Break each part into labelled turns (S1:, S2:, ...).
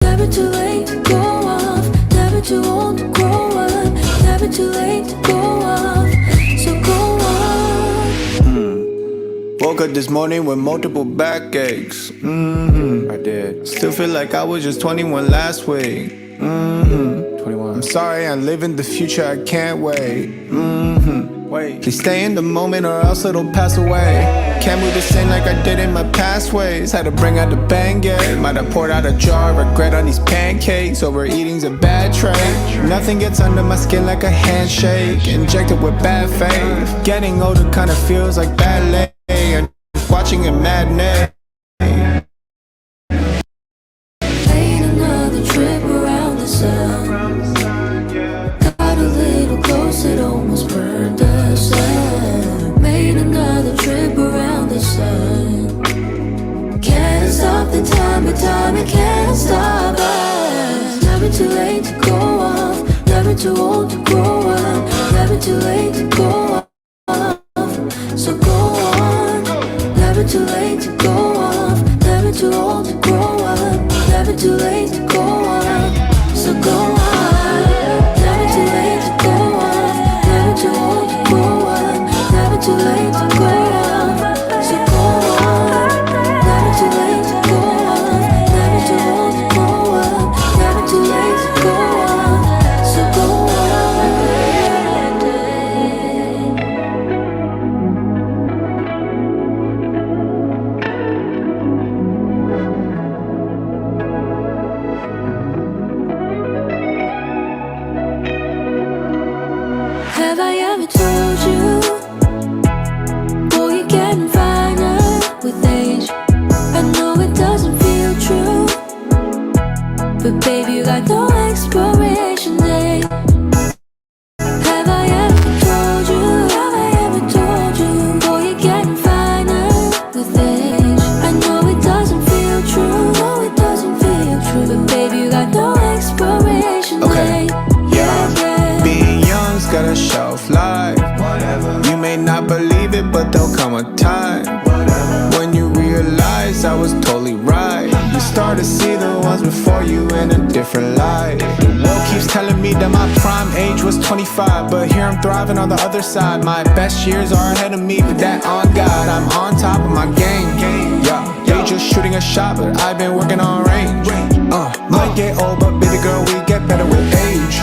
S1: Never too late to go off, never too old to grow up, never too late to go off, so go off.
S2: Woke up this morning with multiple backaches. I did. Still feel like I was just 21 last week. 21. I'm sorry, I live in the future, I can't wait. Wait. Please stay in the moment or else it'll pass away. Can't move the same like I did in my past ways. Had to bring out the Bengay. Might have poured out a jar, regret on these pancakes. Overeating's a bad trait. Nothing gets under my skin like a handshake. Injected with bad faith. Getting older kinda feels like ballet. And watching a matinee.
S1: Made another trip around the sun. Got a little close, it almost burned us up. Made another trip around the sun. Can't stop the time, but time it can't stop us. Never too late to go off, never too old to grow up, never too late to go off, so go on. Never too late to go off, never too old to grow up, never too late to go off, so go on. Never too late to go off, never too old to grow up, never too late to go off, so go on. Never too late to go off, never too old to grow up, never too late to go off, so go on. Have I ever told you, boy, you're getting finer with age? I know it doesn't feel true, but baby, you got no expiration date. Have I ever told you, have I ever told you, boy, you're getting finer with age? I know it doesn't feel true, no, it doesn't feel true, but baby, you got no expiration date.
S2: Being young's got a shelf life. You may not believe it, but there'll come a time when you realize I was totally right. You start to see the ones before you in a different light. The world keeps telling me that my prime age was 25, but here I'm thriving on the other side. My best years are ahead of me, but that on God, I'm on top of my game. Yeah, they just shooting a shot, but I've been working on range. Might get old, but baby girl, we get better with age.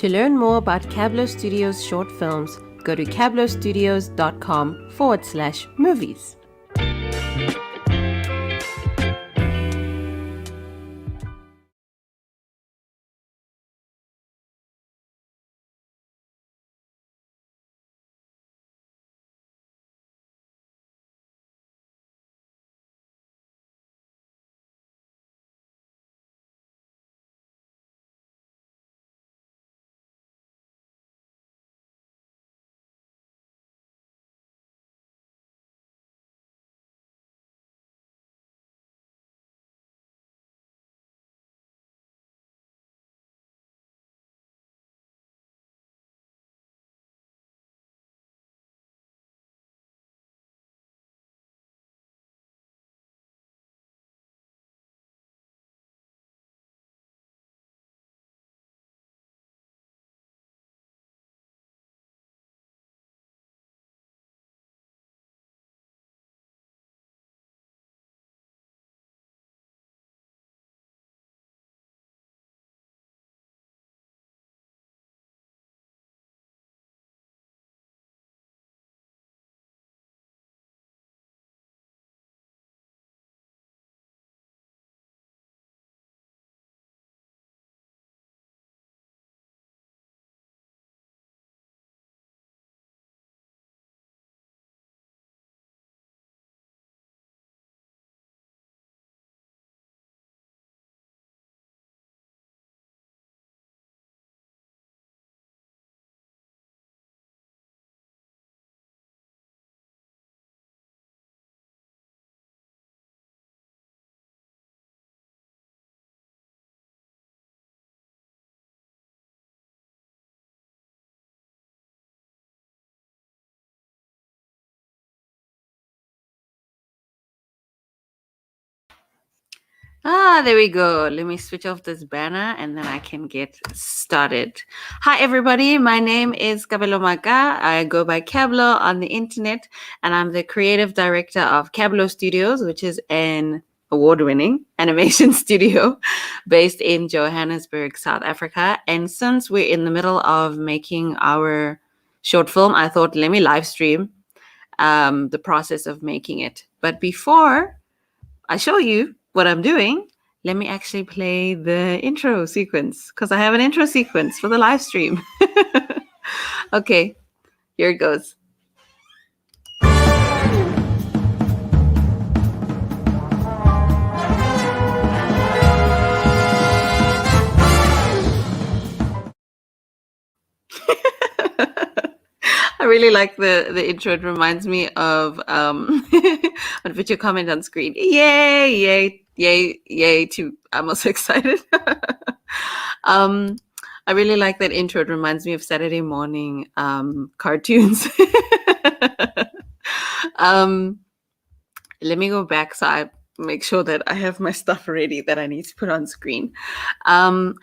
S3: To learn more about Cabblow Studios short films, go to cabblowstudios.com/movies. There we go. Let me switch off this banner and then I can get started. Hi, everybody. My name is Cabblow. I go by Cabblow on the internet, and I'm the creative director of Cabblow Studios, which is an award-winning animation studio based in Johannesburg, South Africa. And since we're in the middle of making our short film, I thought, let me live stream the process of making it. But before I show you what I'm doing, let me actually play the intro sequence because I have an intro sequence for the live stream. Okay, here it goes. I really like the intro. It reminds me of I'll put your comment on screen. Yay, yay, yay, yay. I'm also excited. I really like that intro. It reminds me of Saturday morning cartoons. Let me go back so I make sure that I have my stuff ready that I need to put on screen. So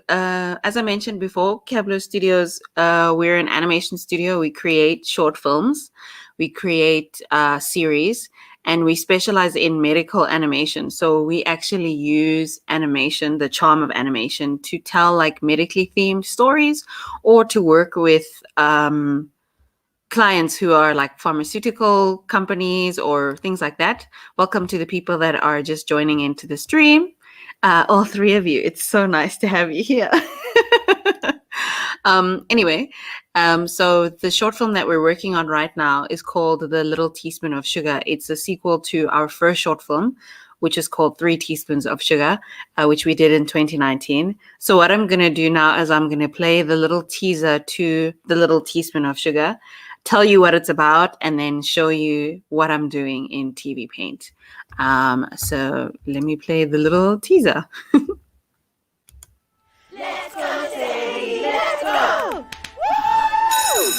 S3: as I mentioned before, Cabblow Studios, we're an animation studio. We create short films, we create series, and we specialize in medical animation. So we actually use animation, the charm of animation, to tell like medically themed stories or to work with clients who are like pharmaceutical companies or things like that. Welcome to the people that are just joining into the stream. All three of you. It's so nice to have you here. So the short film that we're working on right now is called The Little Teaspoon of Sugar. It's a sequel to our first short film, which is called 3 Teaspoons of Sugar, which we did in 2019. So what I'm going to do now is I'm going to play the little teaser to The Little Teaspoon of Sugar, tell you what it's about, and then show you what I'm doing in TV Paint. So let me play the little teaser.
S1: Let's go, Sadie, let's go! Woo!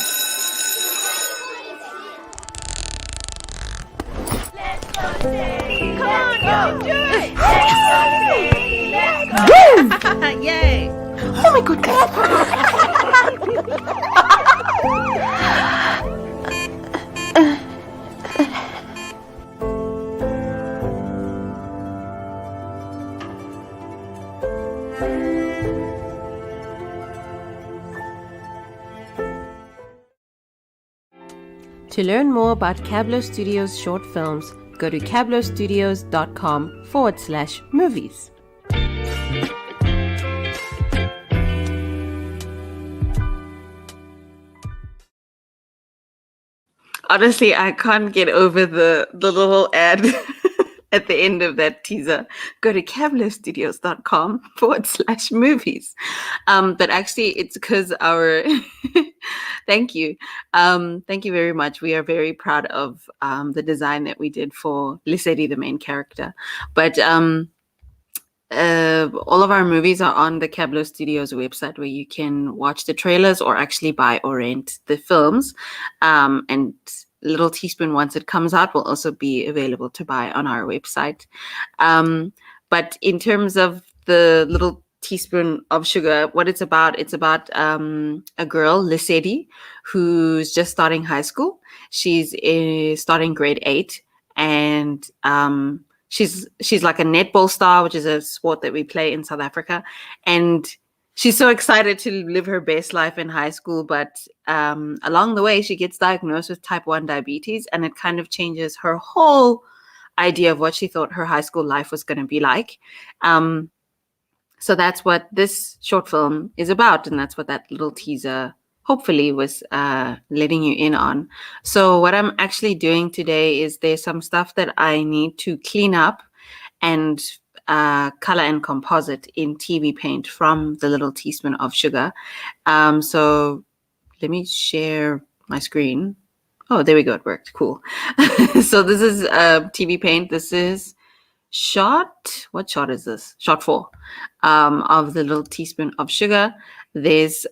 S1: Let's go, Sadie, come on, go, do it! Let's go, Sadie, let's go!
S3: Woo! Yay!
S1: Oh my goodness!
S3: To learn more about Cabblow Studios short films, go to cabblowstudios.com/movies. Honestly, I can't get over the little ad at the end of that teaser. Go to cabblowstudios.com/movies. But actually, it's because our thank you. Thank you very much. We are very proud of the design that we did for Lisedi, the main character. But all of our movies are on the Cabblow Studios website where you can watch the trailers or actually buy or rent the films. And Little Teaspoon, once it comes out, will also be available to buy on our website. But in terms of the Little Teaspoon of Sugar, what it's about a girl, Lisedi, who's just starting high school. She's starting grade 8, and she's like a netball star, which is a sport that we play in South Africa. And she's so excited to live her best life in high school, but along the way, she gets diagnosed with type 1 diabetes, and it kind of changes her whole idea of what she thought her high school life was going to be like. So that's what this short film is about, and that's what that little teaser hopefully was letting you in on. So what I'm actually doing today is there's some stuff that I need to clean up and color and composite in TV Paint from The Little Teaspoon of Sugar. So let me share my screen. Oh, there we go. It worked. Cool. So this is TV Paint. This is what shot is this? Shot 4 of The Little Teaspoon of Sugar. There's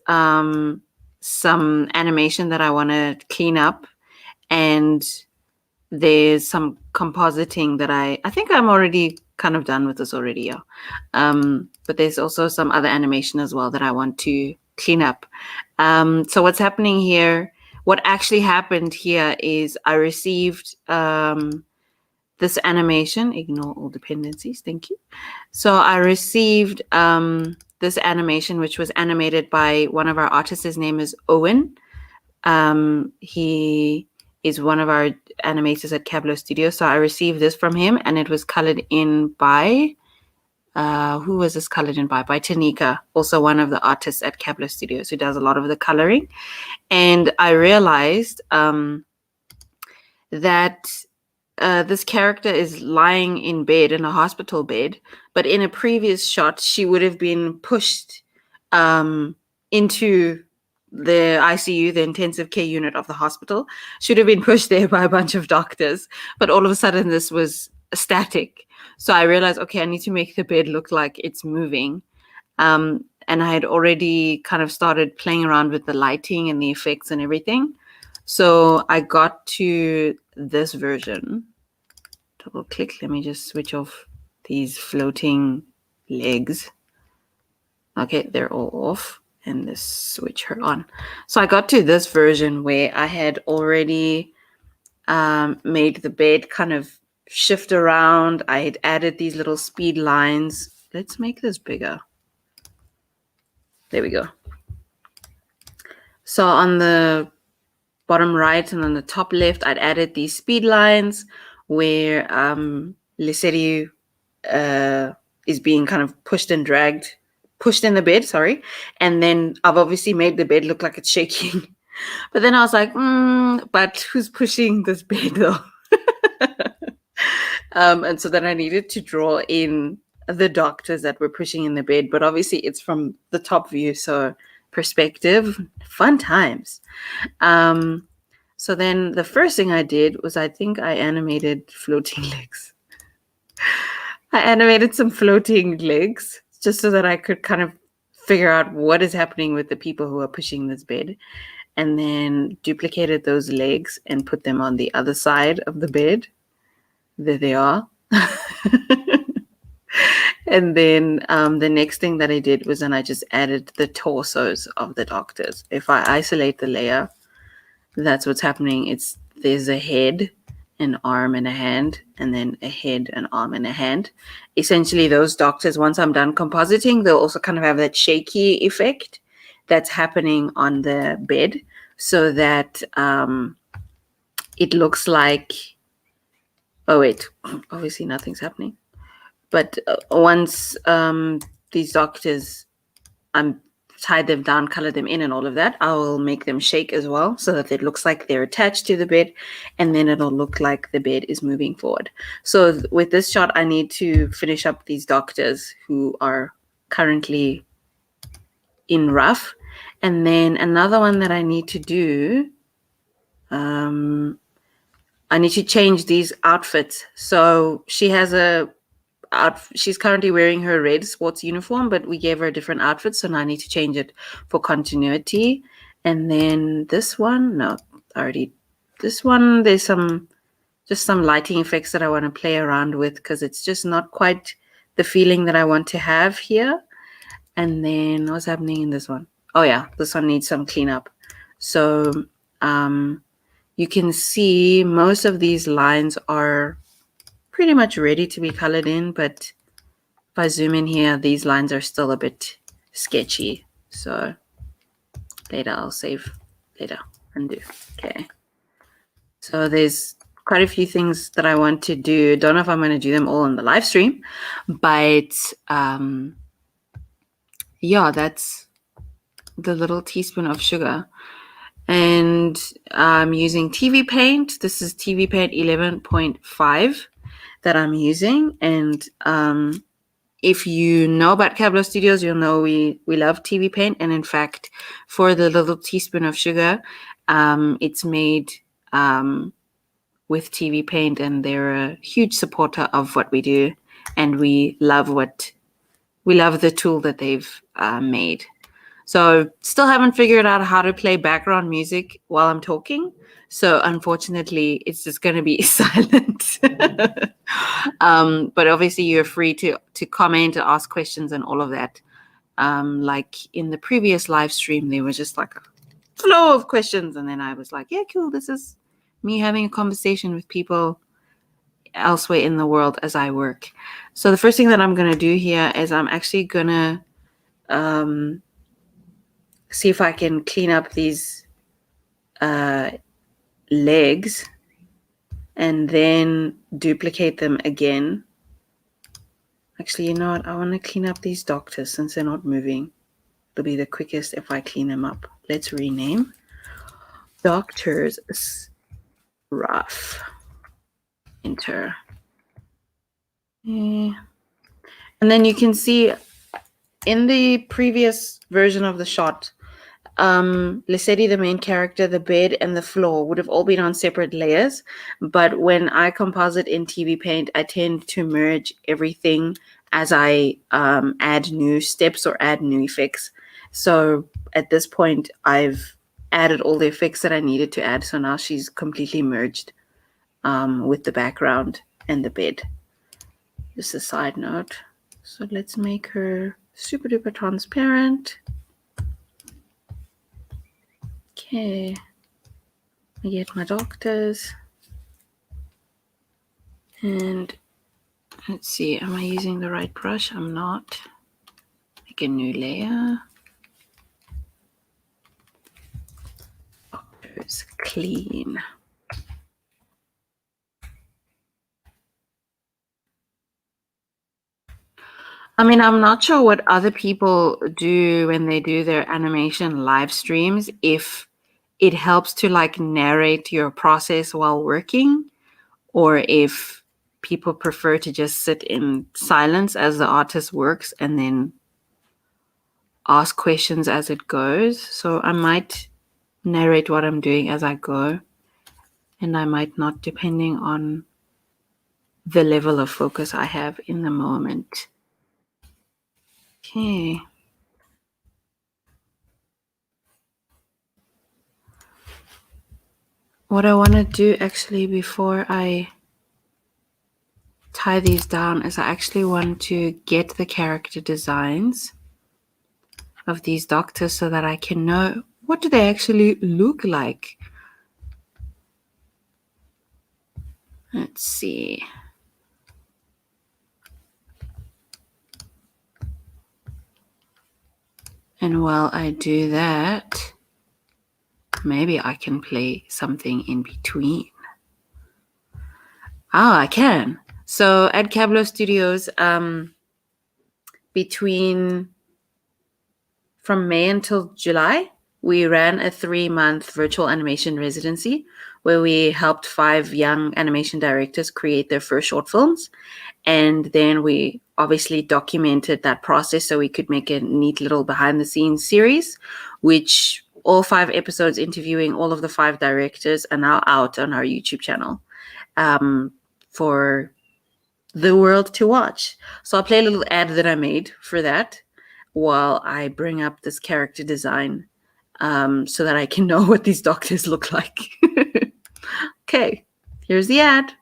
S3: some animation that I want to clean up, and there's some compositing that I think I'm already kind of done with this already. Yeah. But there's also some other animation as well that I want to clean up. So what's happening here, what actually happened here is I received this animation, ignore all dependencies, thank you. So I received this animation, which was animated by one of our artists. His name is Owen. He is one of our animators at Cabblow Studio. So I received this from him, and it was colored in by, who was this colored in by? By Tanika, also one of the artists at Cabblow Studios who does a lot of the coloring. And I realized that this character is lying in bed, in a hospital bed, but in a previous shot, she would have been pushed into the ICU, the intensive care unit of the hospital. Should have been pushed there by a bunch of doctors, but all of a sudden this was static. So I realized, okay, I need to make the bed look like it's moving. And I had already kind of started playing around with the lighting and the effects and everything. So I got to this version. Double click. Let me just switch off these floating legs. Okay, they're all off. And let's switch her on. So I got to this version where I had already made the bed kind of shift around. I had added these little speed lines. Let's make this bigger. There we go. So on the bottom right and on the top left, I'd added these speed lines where Lesedi is being kind of pushed in the bed, sorry. And then I've obviously made the bed look like it's shaking. But then I was like, but who's pushing this bed though? And so then I needed to draw in the doctors that were pushing in the bed. But obviously it's from the top view, so perspective, fun times. So then the first thing I did was I think I animated floating legs. I animated some floating legs just so that I could kind of figure out what is happening with the people who are pushing this bed, and then duplicated those legs and put them on the other side of the bed. There they are. And then the next thing that I did was then I just added the torsos of the doctors. If I isolate the layer, that's what's happening. There's a head, an arm, and a hand, and then a head, an arm, and a hand. Essentially, those doctors, once I'm done compositing, they'll also kind of have that shaky effect that's happening on the bed, so that it looks like, oh wait, obviously nothing's happening. But once these doctors, tied them down, color them in and all of that, I will make them shake as well so that it looks like they're attached to the bed, and then it'll look like the bed is moving forward. So with this shot, I need to finish up these doctors who are currently in rough. And then another one that I need to do, I need to change these outfits. So she's currently wearing her red sports uniform, but we gave her a different outfit, so now I need to change it for continuity. And then this one, there's some lighting effects that I want to play around with because it's just not quite the feeling that I want to have here. And then what's happening in this one? Oh yeah, this one needs some cleanup. So you can see most of these lines are pretty much ready to be colored in, but if I zoom in here, these lines are still a bit sketchy. So later I'll save, undo. Okay. So there's quite a few things that I want to do. Don't know if I'm going to do them all in the live stream, but yeah, that's the little teaspoon of sugar. And I'm using TV Paint. This is TV Paint 11.5 that I'm using. And if you know about Cabblow Studios, you'll know we love TV Paint. And in fact, for the little teaspoon of sugar, it's made with TV Paint, and they're a huge supporter of what we do. And we love the tool that they've made. So still haven't figured out how to play background music while I'm talking. So unfortunately, it's just going to be silent. But obviously you're free to comment, to ask questions and all of that. Like in the previous live stream, there was just like a flow of questions, and then I was like, yeah, cool, this is me having a conversation with people elsewhere in the world as I work. So the first thing that I'm going to do here is I'm actually going to see if I can clean up these legs and then duplicate them again. Actually, you know what? I want to clean up these doctors since they're not moving. It'll be the quickest if I clean them up. Let's rename doctors rough. Enter. And then you can see in the previous version of the shot, Lesedi, the main character, the bed and the floor would have all been on separate layers. But when I composite in TV Paint, I tend to merge everything as I add new steps or add new effects. So at this point, I've added all the effects that I needed to add. So now she's completely merged with the background and the bed. Just a side note. So let's make her super duper transparent. Okay, I get my doctors, and let's see, am I using the right brush? I'm not. Make a new layer. Doctors clean. I mean, I'm not sure what other people do when they do their animation live streams, if it helps to like narrate your process while working, or if people prefer to just sit in silence as the artist works and then ask questions as it goes. So I might narrate what I'm doing as I go, and I might not, depending on the level of focus I have in the moment. Okay. What I want to do actually before I tie these down is I actually want to get the character designs of these doctors so that I can know what do they actually look like. Let's see. And while I do that, maybe I can play something in between. I can. So at Cabblow Studios, from May until July, we ran a 3-month virtual animation residency where we helped 5 young animation directors create their first short films. And then we obviously documented that process so we could make a neat little behind the scenes series, which all 5 episodes interviewing all of the 5 directors are now out on our YouTube channel for the world to watch. So I'll play a little ad that I made for that while I bring up this character design so that I can know what these doctors look like. Okay, here's the ad.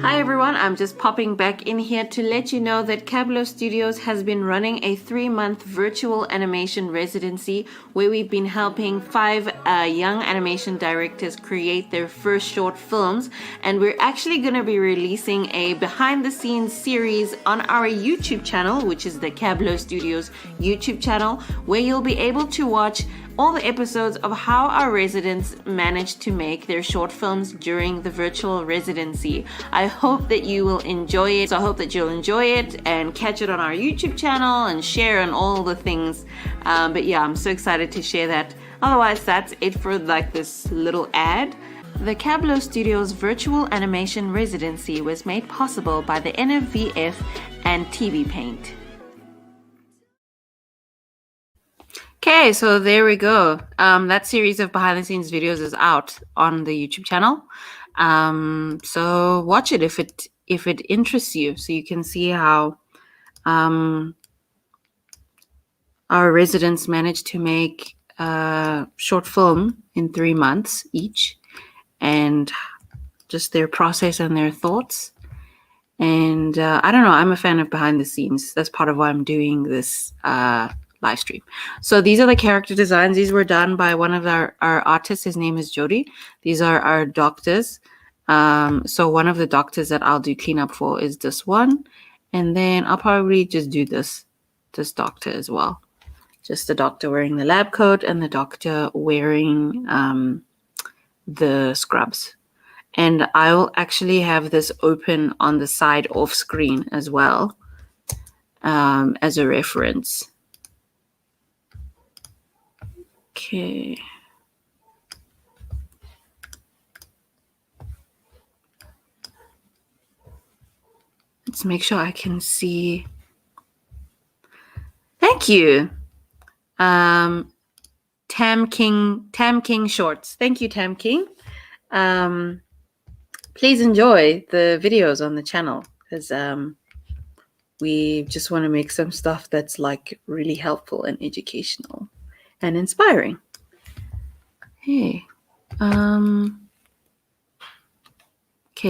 S3: Hi everyone, I'm just popping back in here to let you know that Cabblow Studios has been running a 3-month virtual animation residency where we've been helping 5 young animation directors create their first short films, and we're actually going to be releasing a behind the scenes series on our YouTube channel, which is the Cabblow Studios YouTube channel, where you'll be able to watch all the episodes of how our residents managed to make their short films during the virtual residency. I hope that you will enjoy it. So I hope that you'll enjoy it and catch it on our YouTube channel and share and all the things. But yeah, I'm so excited to share that. Otherwise, that's it for like this little ad. The Cabblow Studios virtual animation residency was made possible by the NFVF and TV Paint. Okay, so there we go. That series of behind the scenes videos is out on the YouTube channel. So watch it if it interests you, so you can see how our residents managed to make a short film in 3 months each, and just their process and their thoughts. And I don't know, I'm a fan of behind the scenes. That's part of why I'm doing this live stream. So these are the character designs. These were done by one of our artists. His name is Jody. These are our doctors. So one of the doctors that I'll do cleanup for is this one. And then I'll probably just do this doctor as well. Just the doctor wearing the lab coat and the doctor wearing the scrubs. And I will actually have this open on the side off screen as well as a reference. Okay. Let's make sure I can see. Thank you. Tam King Shorts. Thank you, Tam King. Please enjoy the videos on the channel because we just want to make some stuff that's like really helpful and educational and inspiring. Hey, okay,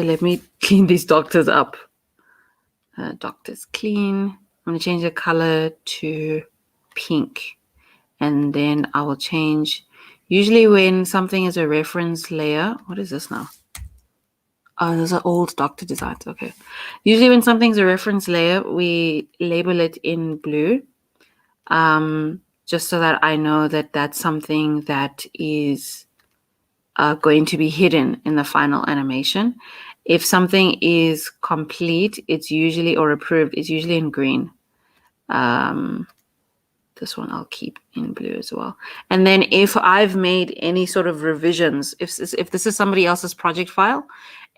S3: let me clean these doctors up. Doctors clean. I'm going to change the color to pink. And then I will change, usually when something is a reference layer, what is this now? Oh, those are old doctor designs. Okay. Usually when something's a reference layer, we label it in blue, just so that I know that that's something that is going to be hidden in the final animation. If something is complete, it's usually, or approved, it's usually in green. This one I'll keep in blue as well. And then if I've made any sort of revisions, if this is somebody else's project file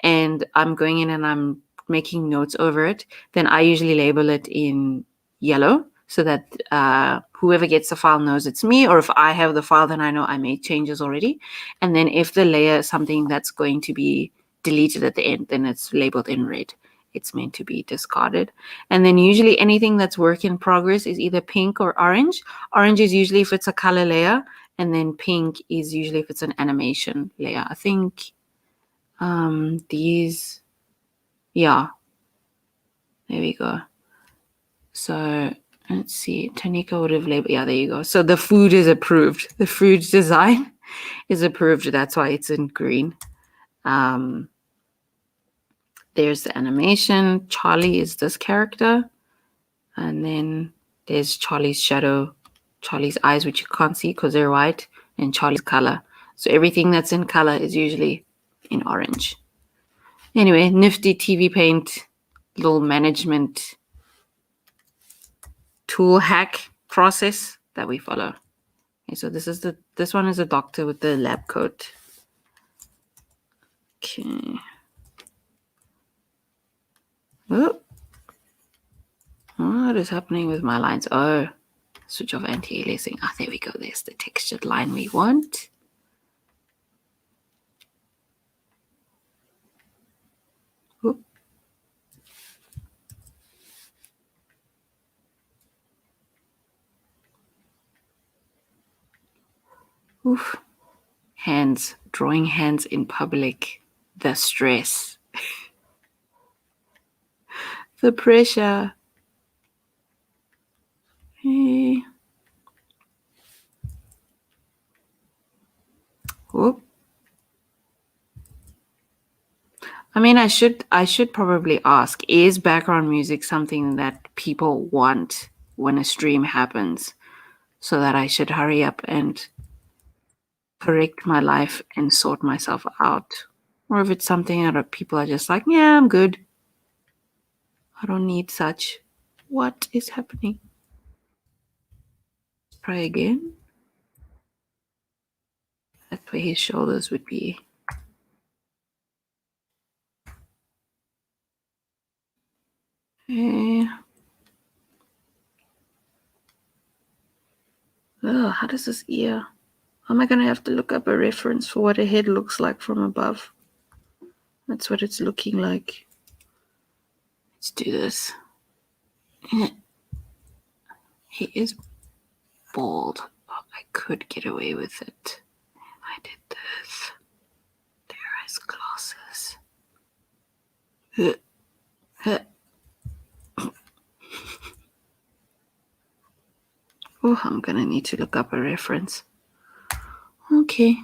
S3: and I'm going in and I'm making notes over it, then I usually label it in yellow so that whoever gets the file knows it's me, or if I have the file, then I know I made changes already. And then if the layer is something that's going to be deleted at the end, then it's labeled in red. It's meant to be discarded. And then usually anything that's work in progress is either pink or orange. Orange is usually if it's a color layer, and then pink is usually if it's an animation layer. I think these, yeah, there we go. So let's see, Tanika would have labeled, yeah, there you go. So the food is approved. The food design is approved. That's why it's in green. There's the animation. Charlie is this character. And then there's Charlie's shadow, Charlie's eyes, which you can't see because they're white, and Charlie's color. So everything that's in color is usually in orange. Anyway, nifty TV Paint, little management tool hack process that we follow. Okay, so this one is a doctor with the lab coat. Okay. Oh. What is happening with my lines? Oh, switch off anti-aliasing. Ah, there we go. There's the textured line we want. Oop. Oof. Hands. Drawing hands in public. The stress. The pressure. Hey. Whoop. I mean, I should probably ask, is background music something that people want when a stream happens, so that I should hurry up and correct my life and sort myself out? Or if it's something that people are just like, yeah, I'm good. I don't need such. What is happening? Let's try again. That's where his shoulders would be. Okay. Oh, how does this ear? Am I going to have to look up a reference for what a head looks like from above? That's what it's looking like. Let's do this. He is bald. Oh, I could get away with it. I did this. There is glasses. Oh, I'm gonna need to look up a reference. Okay.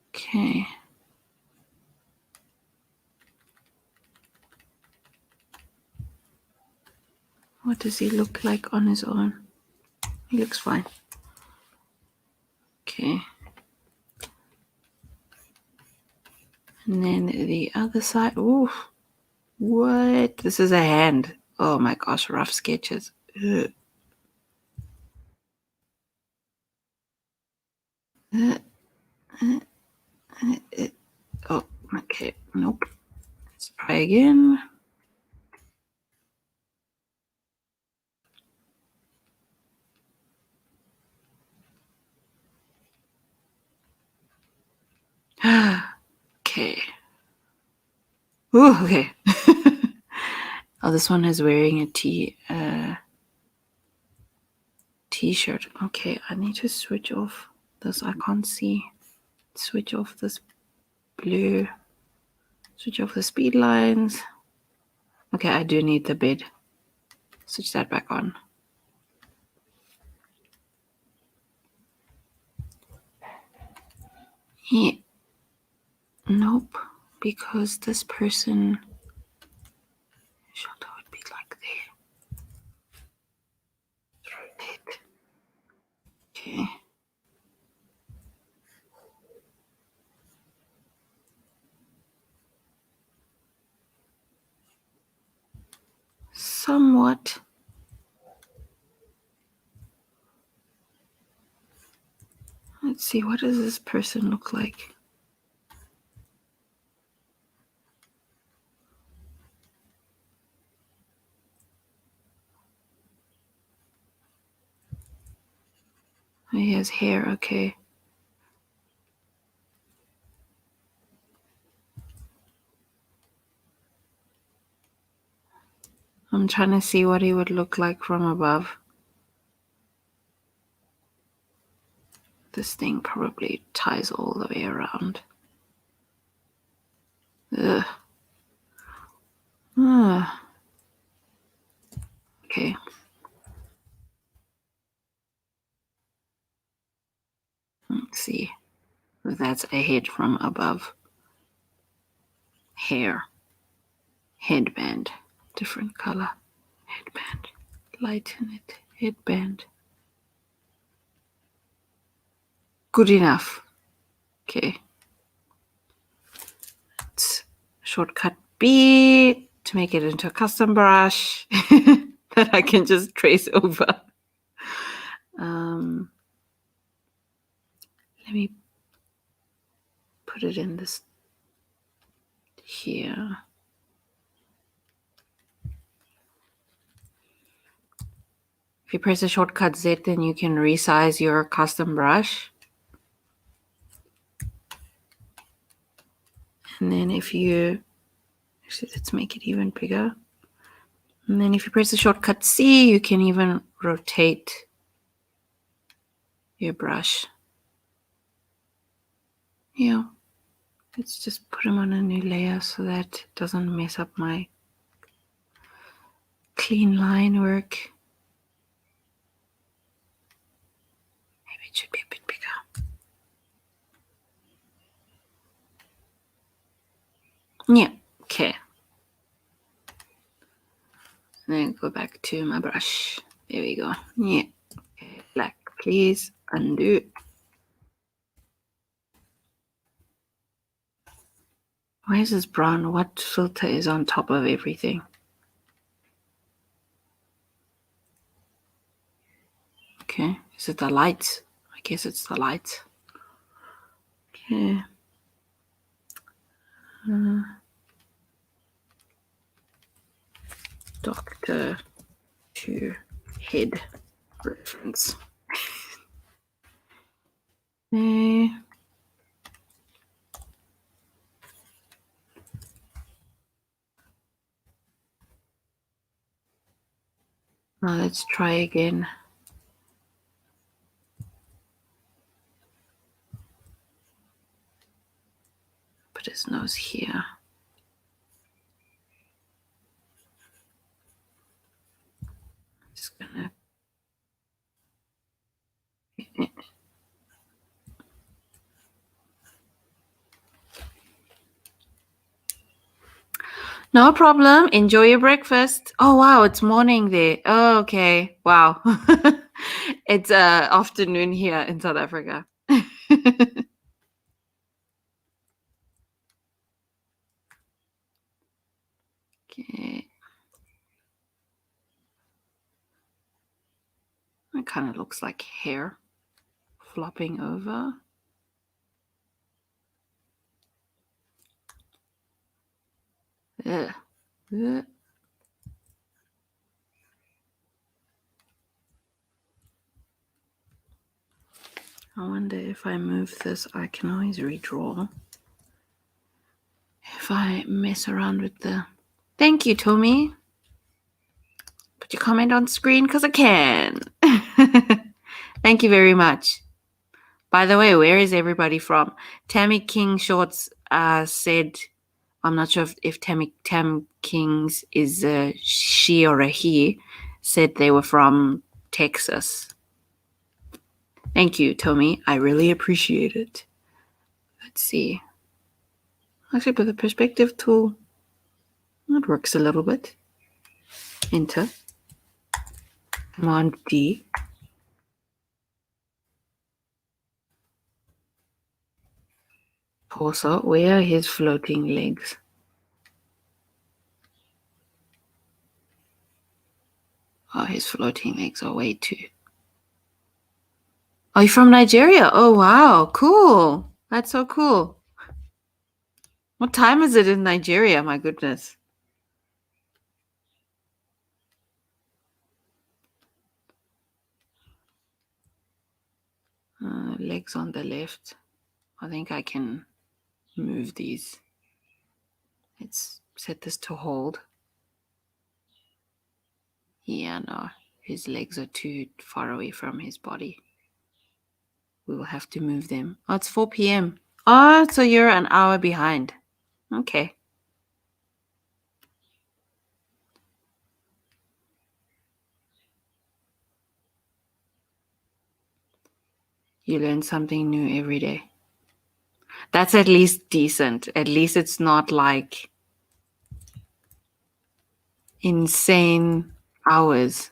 S3: Okay. What does he look like on his own? He looks fine. Okay. And then the other side. Ooh. What? This is a hand. Oh my gosh, rough sketches. Ugh. Oh, okay. Nope. Let's try again. Okay. Ooh, okay. Oh, this one is wearing a t-shirt. Okay, I need to switch off this. I can't see. Switch off this blue. Switch off the speed lines. Okay, I do need the bed. Switch that back on. Yeah. Nope, because this person shoulder would be like there. Rotate. Okay. Somewhat. Let's see, what does this person look like? Oh, he has hair, okay. I'm trying to see what he would look like from above. This thing probably ties all the way around. Ugh. Ah. Okay. Let's see. That's a head from above. Hair. Headband. Different color. Headband. Lighten it. Headband. Good enough. Okay. Let's shortcut B to make it into a custom brush that I can just trace over. Let me put it in this here. If you press the shortcut Z, then you can resize your custom brush. And then if you, actually, let's make it even bigger. And then if you press the shortcut C, you can even rotate your brush. Yeah. Let's just put them on a new layer so that it doesn't mess up my clean line work. Maybe it should be a bit bigger. Yeah, okay. Then go back to my brush. There we go. Yeah. Okay, black, please. Undo. Why is this brown? What filter is on top of everything? Okay, is it the lights? I guess it's the lights. Okay. Doctor to head reference. Okay. Now let's try again. his nose here. Just gonna. No problem. Enjoy your breakfast. Oh, wow. It's morning there. Oh, okay. Wow. It's afternoon here in South Africa. Okay. It kind of looks like hair flopping over. Ugh. Ugh. I wonder if I move this, I can always redraw. If I mess around with the... Thank you, Tommy. Put your comment on screen because I can. Thank you very much. By the way, where is everybody from? Tammy King Shorts said, I'm not sure if Tam Kings is a she or a he, said they were from Texas. Thank you, Tommy. I really appreciate it. Let's see. Actually, with the perspective tool, that works a little bit. Enter. Command D. Torso. Where are his floating legs? Oh, his floating legs are way too. Oh, you're from Nigeria? Oh, wow. Cool. That's so cool. What time is it in Nigeria? My goodness. Legs on the left. I think I can move these. Let's set this to hold. Yeah, no. His legs are too far away from his body. We will have to move them. Oh, it's 4 p.m. Oh, so you're an hour behind. Okay. You learn something new every day. That's at least decent. At least it's not like insane hours.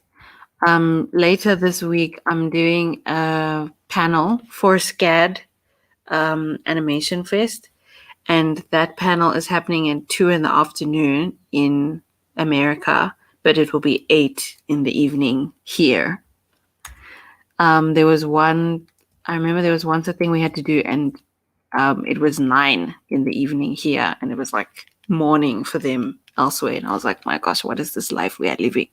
S3: Later this week, I'm doing a panel for SCAD Animation Fest. And that panel is happening at 2 in the afternoon in America, but it will be 8 in the evening here. There was one, I remember there was once a thing we had to do, and it was 9 in the evening here, and it was like morning for them elsewhere. And I was like, my gosh, what is this life we are living?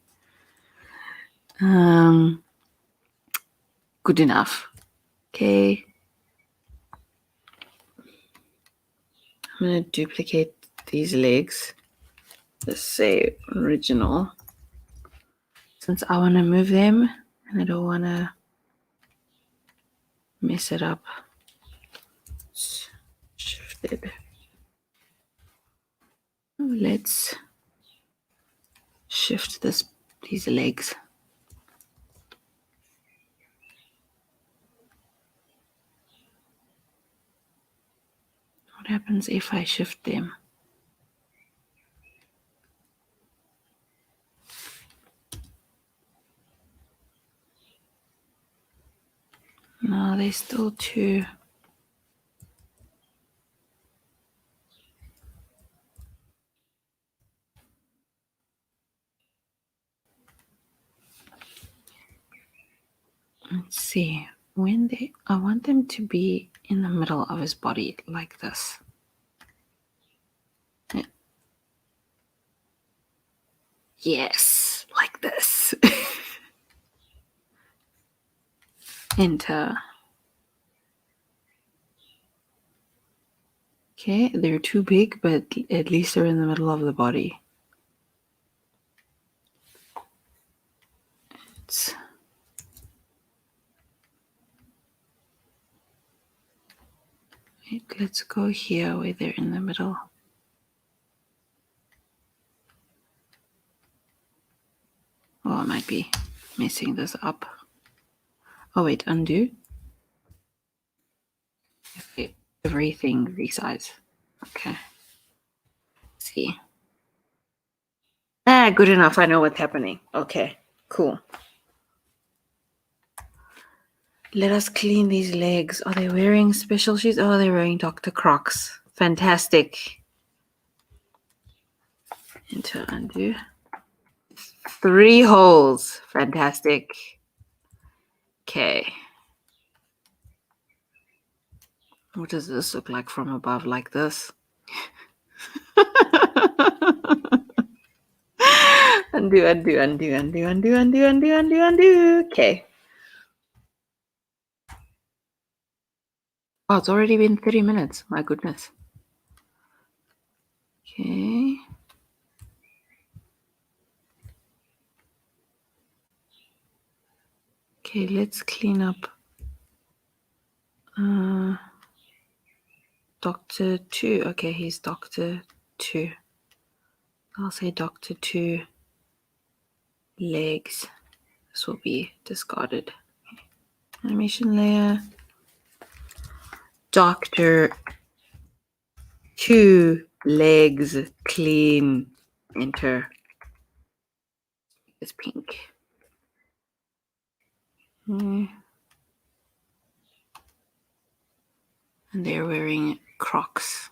S3: Good enough. Okay. I'm going to duplicate these legs. Let's say original. Since I want to move them and I don't want to mess it up. Shifted. Let's shift these legs. What happens if I shift them? No, they're still too... Let's see. I want them to be in the middle of his body like this. Yeah. Yes, like this. Enter. Okay, they're too big, but at least they're in the middle of the body. Let's Wait, let's go here where they're in the middle. Oh, I might be messing this up. Oh, wait, undo. Okay, everything resize. Okay. Let's see. Good enough. I know what's happening. Okay, cool. Let us clean these legs. Are they wearing special shoes? Oh, they're wearing Dr. Crocs. Fantastic. Enter, undo. 3 holes. Fantastic. Okay. What does this look like from above? Like this? Undo, undo, undo, undo, undo, undo, undo, undo, undo. Okay. Oh, it's already been 30 minutes. My goodness. Okay. Okay, let's clean up Doctor 2. Okay, he's Doctor 2. I'll say Doctor 2 legs. This will be discarded. Animation layer. Doctor 2 legs clean. Enter. It's pink. And they're wearing Crocs.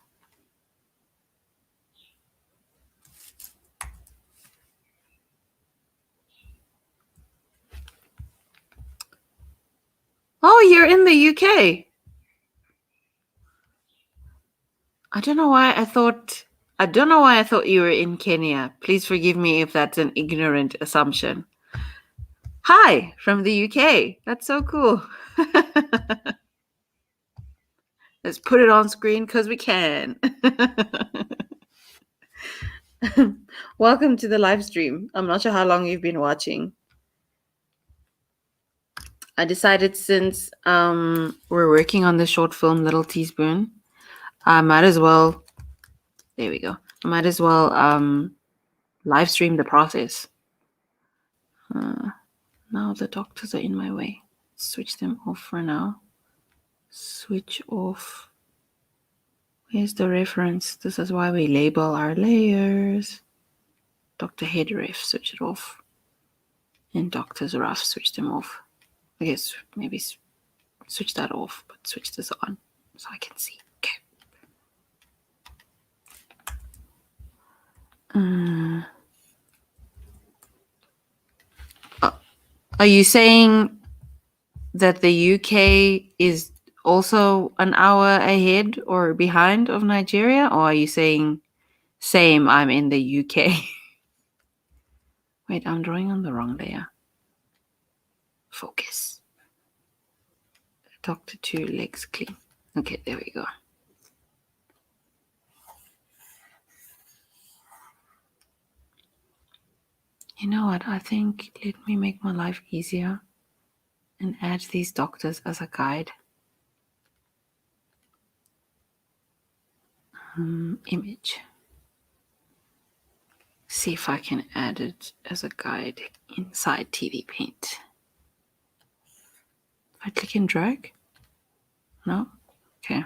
S3: Oh, you're in the UK. I don't know why I thought you were in Kenya. Please forgive me if that's an ignorant assumption. Hi, from the UK. That's so cool. Let's put it on screen because we can. Welcome to the live stream. I'm not sure how long you've been watching. I decided since we're working on the short film Little Teaspoon, I might as well, there we go. I might as well live stream the process. Now the doctors are in my way. Switch them off for now. Switch off. Here's the reference. This is why we label our layers. Dr. Head ref, switch it off. And Doctor's rough, switch them off. I guess maybe switch that off, but switch this on so I can see. Okay. Are you saying that the UK is also an hour ahead or behind of Nigeria? Or are you saying same, I'm in the UK? Wait, I'm drawing on the wrong layer. Focus. Doctor 2 legs clean. Okay, there we go. You know what? I think let me make my life easier and add these doctors as a guide. Image. See if I can add it as a guide inside TV Paint. If I click and drag? No? Okay.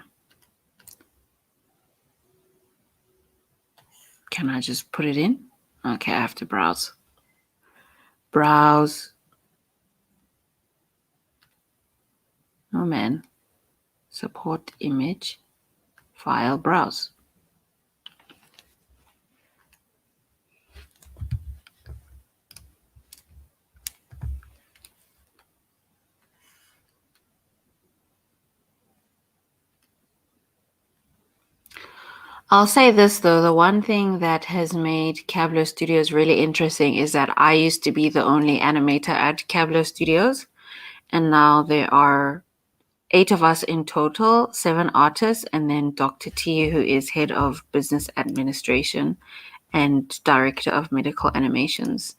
S3: Can I just put it in? Okay, I have to browse. Browse. Oh man. Support image. File, browse. I'll say this though, the one thing that has made Cabblow Studios really interesting is that I used to be the only animator at Cabblow Studios, and now there are 8 of us in total, 7 artists, and then Dr. T, who is head of business administration and director of medical animations.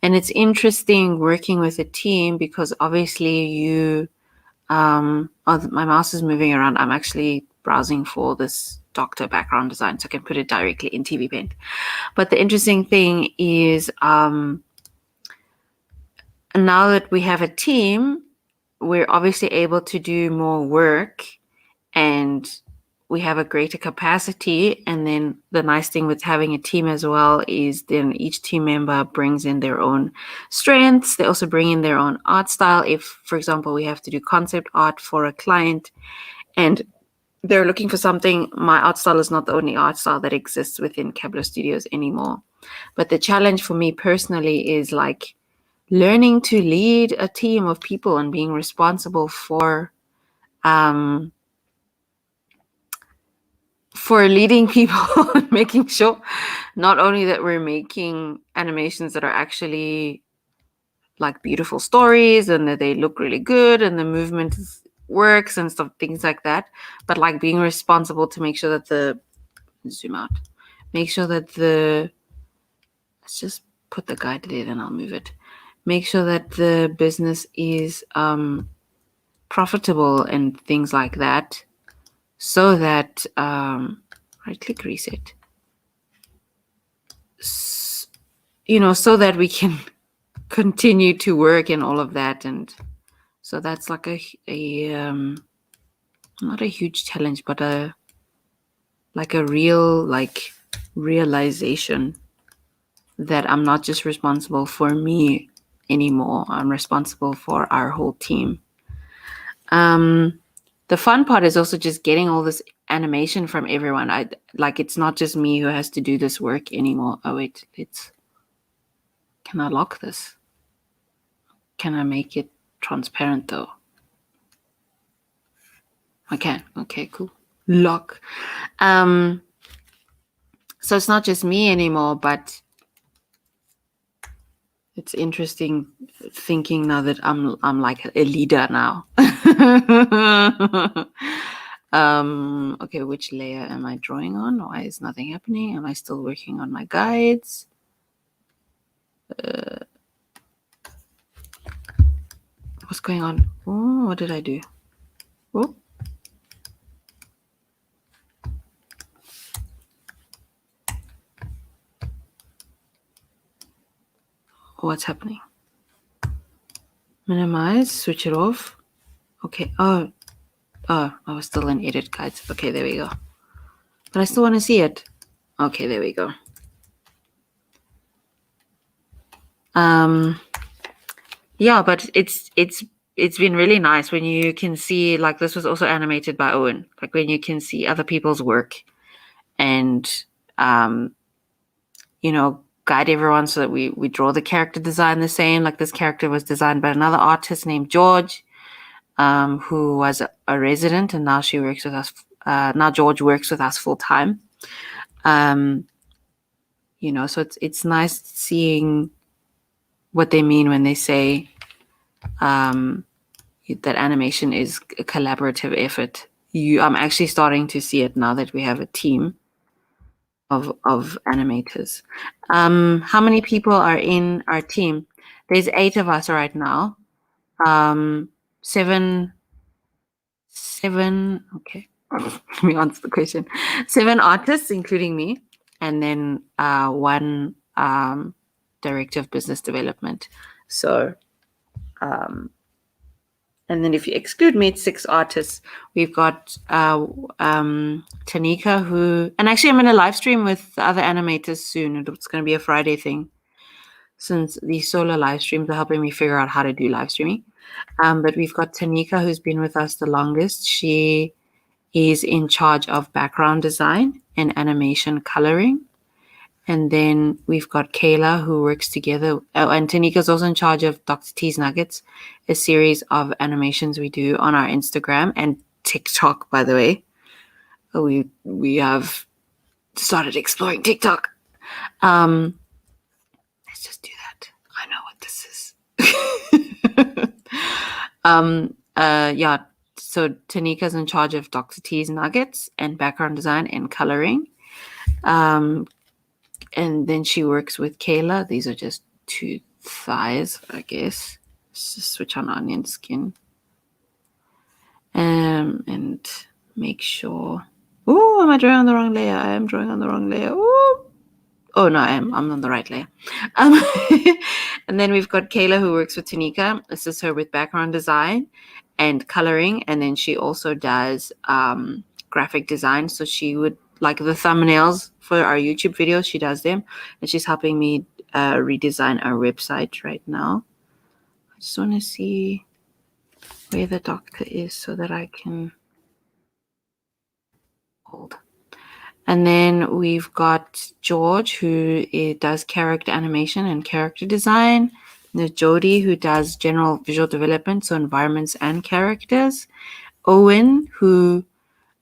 S3: And it's interesting working with a team because obviously my mouse is moving around. I'm actually browsing for this doctor background design, so I can put it directly in TV Paint. But the interesting thing is, now that we have a team, we're obviously able to do more work, and we have a greater capacity. And then the nice thing with having a team as well is then each team member brings in their own strengths. They also bring in their own art style. If, for example, we have to do concept art for a client and they're looking for something, my art style is not the only art style that exists within Cabblow Studios anymore. But the challenge for me personally is like learning to lead a team of people and being responsible for leading people and making sure not only that we're making animations that are actually like beautiful stories and that they look really good and the movement works and stuff, things like that, but like being responsible to make sure that zoom out, make sure that let's just put the guide there, then I'll move it. Make sure that the business is profitable and things like that, so that right click reset, so that we can continue to work and all of that. And so that's like a not a huge challenge, but a real realization that I'm not just responsible for me anymore. I'm responsible for our whole team. The fun part is also just getting all this animation from everyone. It's not just me who has to do this work anymore. Oh wait, can I lock this? Can I make it transparent though? I can. Okay, cool. Lock. So it's not just me anymore, but it's interesting thinking now that I'm like a leader now. Okay, which layer am I drawing on? Why is nothing happening? Am I still working on my guides? What's going on? Oh, what did I do? Oh. What's happening? Minimize, switch it off. Okay. Oh, I was still in edit guides. Okay, there we go. But I still want to see it. Okay, there we go. Yeah, but it's been really nice when you can see, like, this was also animated by Owen, like when you can see other people's work and guide everyone so that we draw the character design the same. Like, this character was designed by another artist named George, who was a resident, and now she works with us. Now George works with us full time. So it's nice seeing what they mean when they say that animation is a collaborative effort. I'm actually starting to see it now that we have a team of animators. How many people are in our team? There's 8 of us right now. 7. Okay, let me answer the question. 7 artists, including me, and then 1 director of business development. So, and then if you exclude me, it's 6 artists. We've got Tanika, who, and actually I'm going to live stream with the other animators soon. It's going to be a Friday thing, since these solo live streams are helping me figure out how to do live streaming. But we've got Tanika, who's been with us the longest. She is in charge of background design and animation coloring. And then we've got Kayla, who works together. Oh, and Tanika's also in charge of Dr. T's Nuggets, a series of animations we do on our Instagram and TikTok, by the way. We have started exploring TikTok. Let's just do that. I know what this is. Yeah. So Tanika's in charge of Dr. T's Nuggets and background design and coloring. And then she works with Kayla. These are just 2 thighs, I guess. Let's just switch on onion skin. And make sure. Oh, am I drawing on the wrong layer? I am drawing on the wrong layer. Ooh. Oh, no, I'm on the right layer. And then we've got Kayla, who works with Tanika. This is her with background design and coloring. And then she also does graphic design. So she would, like the thumbnails for our YouTube videos, she does them. And she's helping me redesign our website right now. I just want to see where the doctor is so that I can hold. And then we've got George, who does character animation and character design. There's Jody, who does general visual development, so environments and characters. Owen, who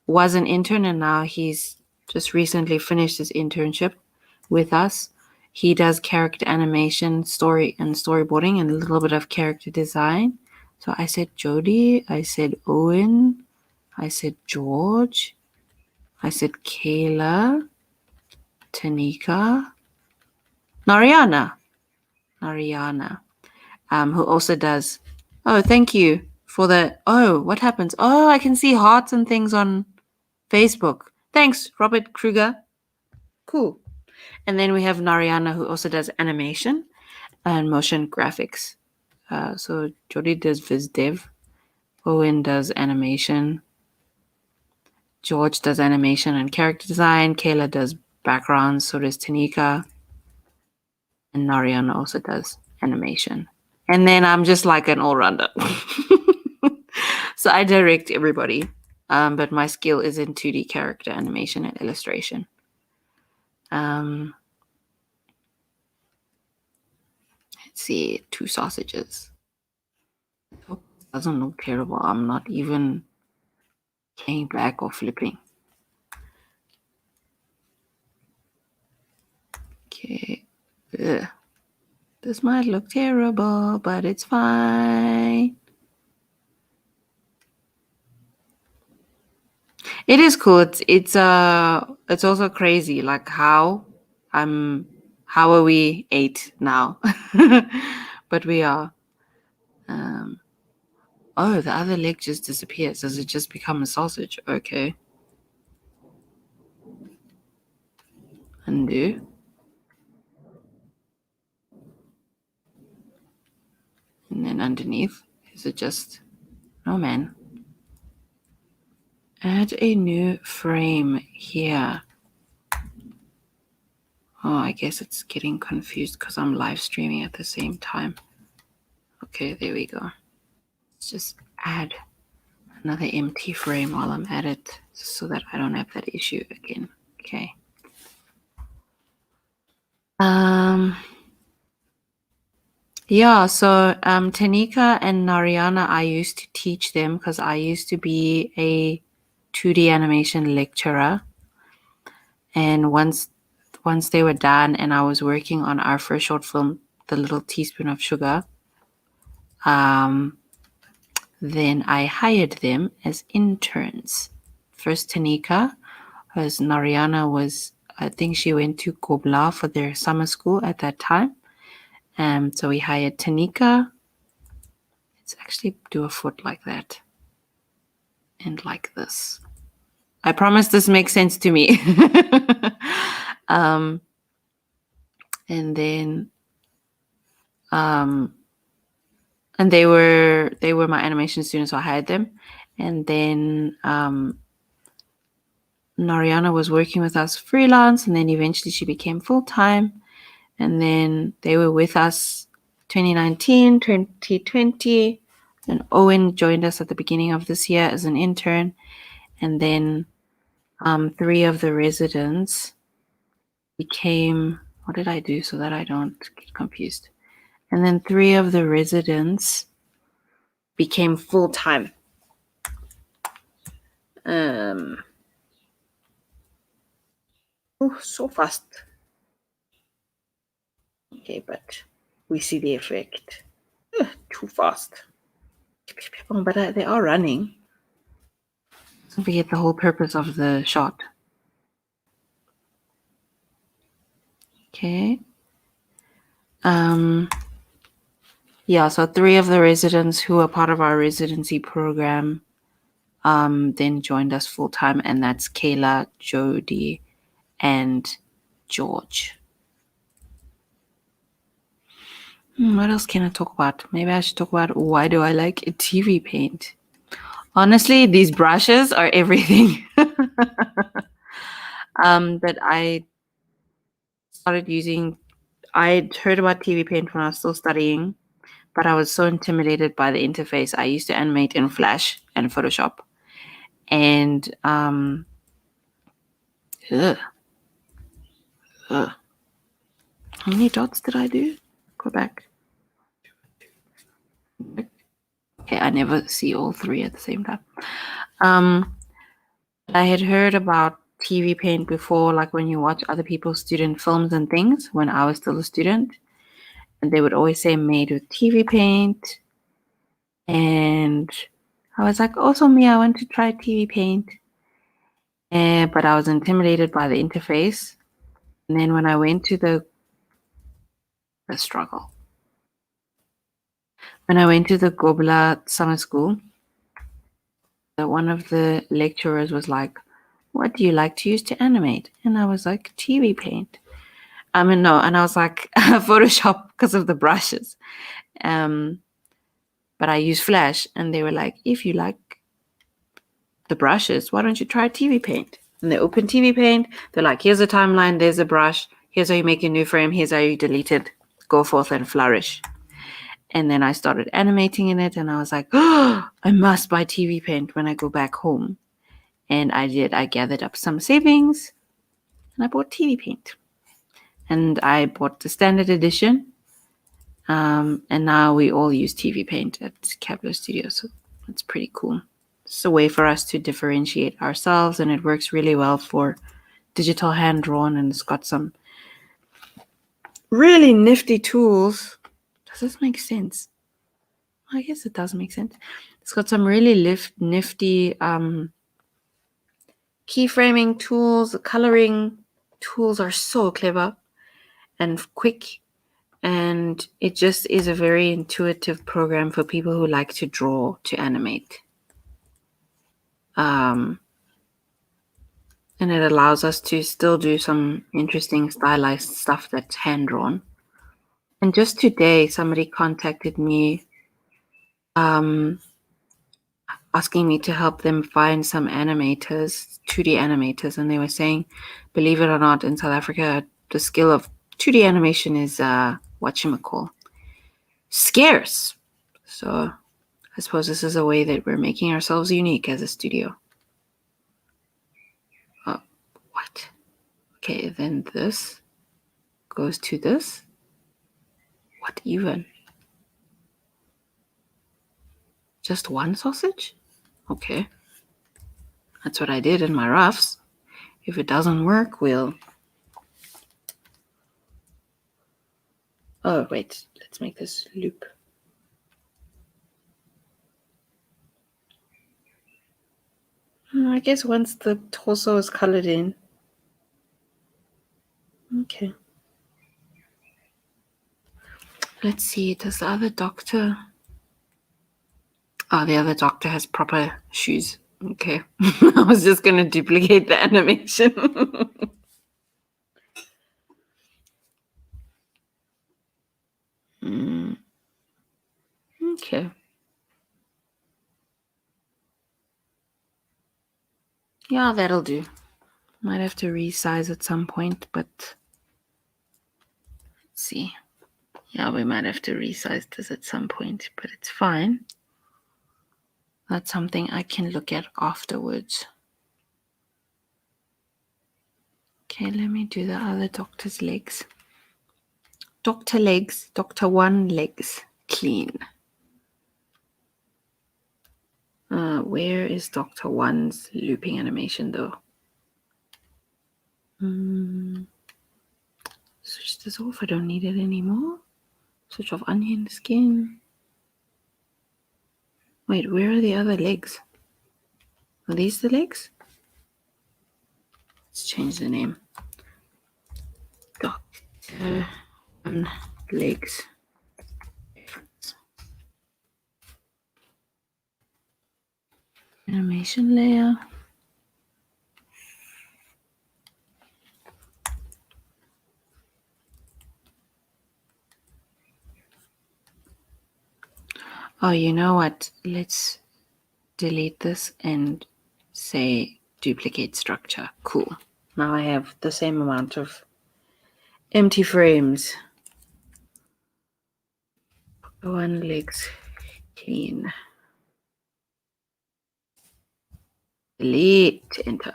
S3: was an intern and now he's just recently finished his internship with us. He does character animation, story and storyboarding, and a little bit of character design. So I said Jody, I said Owen, I said George, I said Kayla, Tanika, Nariana, who also does. Oh, thank you for the. Oh, what happens? Oh, I can see hearts and things on Facebook. Thanks, Robert Kruger. Cool. And then we have Nariana, who also does animation and motion graphics. So Jody does Viz Dev. Owen does animation. George does animation and character design. Kayla does backgrounds. So does Tanika. And Nariana also does animation. And then I'm just like an all-rounder. So I direct everybody. But my skill is in 2D character animation and illustration. Let's see, 2 sausages. Oh, it doesn't look terrible. I'm not even playing back or flipping. Okay. Ugh. This might look terrible, but it's fine. It is cool. It's also crazy. Like how are we 8 now? But we are. Oh, the other leg just disappears. Does it just become a sausage? Okay. Undo. And then underneath, is it just... Oh, man. Add a new frame here. Oh, I guess it's getting confused because I'm live streaming at the same time. Okay, there we go. Let's just add another empty frame while I'm at it so that I don't have that issue again. Okay. Yeah, so Tanika and Nariana, I used to teach them because I used to be a 2D animation lecturer. And once they were done and I was working on our first short film, The Little Teaspoon of Sugar, then I hired them as interns. First Tanika, because Nariana was, I think she went to Cabblow for their summer school at that time. So we hired Tanika. Let's actually do a foot like that. And like this. I promise this makes sense to me. And then and they were my animation students, so I hired them. And then Nariana was working with us freelance, and then eventually she became full-time. And then they were with us 2019, 2020. And Owen joined us at the beginning of this year as an intern. And then 3 of the residents became... What did I do so that I don't get confused? And then 3 of the residents became full-time. Oh, so fast. Okay, but we see the effect. Too fast. Oh, but they are running. Don't forget the whole purpose of the shot. Okay. Yeah, so 3 of the residents who are part of our residency program then joined us full time, and that's Kayla, Jody, and George. What else can I talk about? Maybe I should talk about why do I like TV paint. Honestly, these brushes are everything. But I started using, I'd heard about TV paint when I was still studying, but I was so intimidated by the interface. I used to animate in Flash and Photoshop. And ugh. How many dots did I do? Go back. Okay, I never see all three at the same time. I had heard about TV paint before, like when you watch other people's student films and things when I was still a student. And they would always say made with TV paint. And I was like, also me, I want to try TV paint. But I was intimidated by the interface. And then when I went to the struggle. When I went to the Gobla summer school, one of the lecturers was like, what do you like to use to animate? And I was like, TV paint. No, and I was like, Photoshop because of the brushes. But I use Flash, and they were like, if you like the brushes, why don't you try TV paint? And they open TV paint. They're like, here's a timeline, there's a brush, here's how you make a new frame, here's how you delete it, go forth and flourish. And then I started animating in it, and I was like, oh, I must buy TV paint when I go back home. And I did. I gathered up some savings, and I bought TV paint. And I bought the standard edition. And now we all use TV paint at Cabblow Studio, so it's pretty cool. It's a way for us to differentiate ourselves, and it works really well for digital hand-drawn, and it's got some really nifty tools. Does this make sense? I guess it does make sense. It's got some really nifty keyframing tools. The coloring tools are so clever and quick. And it just is a very intuitive program for people who like to draw, to animate. And it allows us to still do some interesting stylized stuff that's hand-drawn. And just today, somebody contacted me asking me to help them find some animators, 2D animators. And they were saying, believe it or not, in South Africa, the skill of 2D animation is whatchamacall, scarce. So I suppose this is a way that we're making ourselves unique as a studio. What? Okay, then this goes to this. What even? Just one sausage? Okay. That's what I did in my roughs. If it doesn't work, we'll... Oh, wait. Let's make this loop. I guess once the torso is colored in. Okay. Let's see. Does the other doctor... Oh, the other doctor has proper shoes. Okay. I was just going to duplicate the animation. Okay. Yeah, that'll do. Might have to resize at some point, but let's see. Yeah, we might have to resize this at some point, but it's fine. That's something I can look at afterwards. Okay, let me do the other doctor's legs. Doctor legs, Doctor 1 legs, clean. Where is Doctor 1's looping animation though? Switch this off, I don't need it anymore. Switch off onion skin. Wait, where are the other legs? Are these the legs? Let's change the name. Doctor 1 legs. Animation layer. Oh, you know what? Let's delete this and say duplicate structure. Cool. Now I have the same amount of empty frames. One leg's clean. Delete, enter.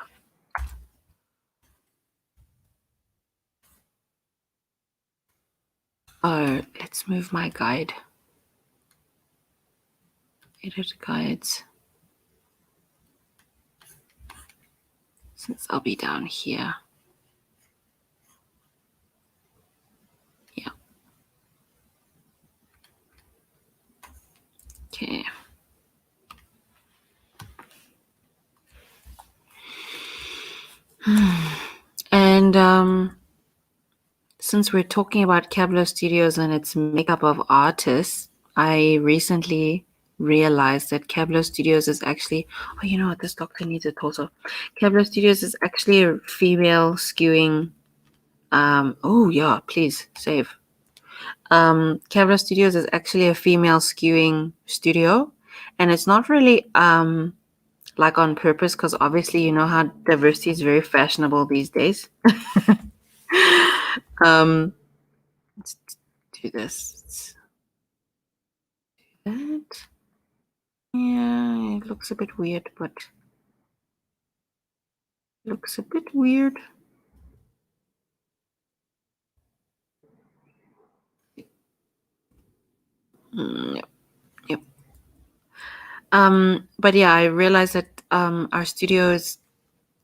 S3: Oh, let's move my guide. Edit guides. Since I'll be down here. Yeah. Okay. And since we're talking about Cabblow Studios and its makeup of artists, I recently realized that Cabblow Studios is actually, oh, you know what, this doctor needs a torso. Cabblow Studios is actually a female skewing, oh yeah, please, save. Cabblow Studios is actually a female skewing studio, and it's not really, like on purpose, because obviously you know how diversity is very fashionable these days. Let's do this. That. Yeah, it looks a bit weird, but looks a bit weird. Yep, yep. But yeah, I realized that our studio is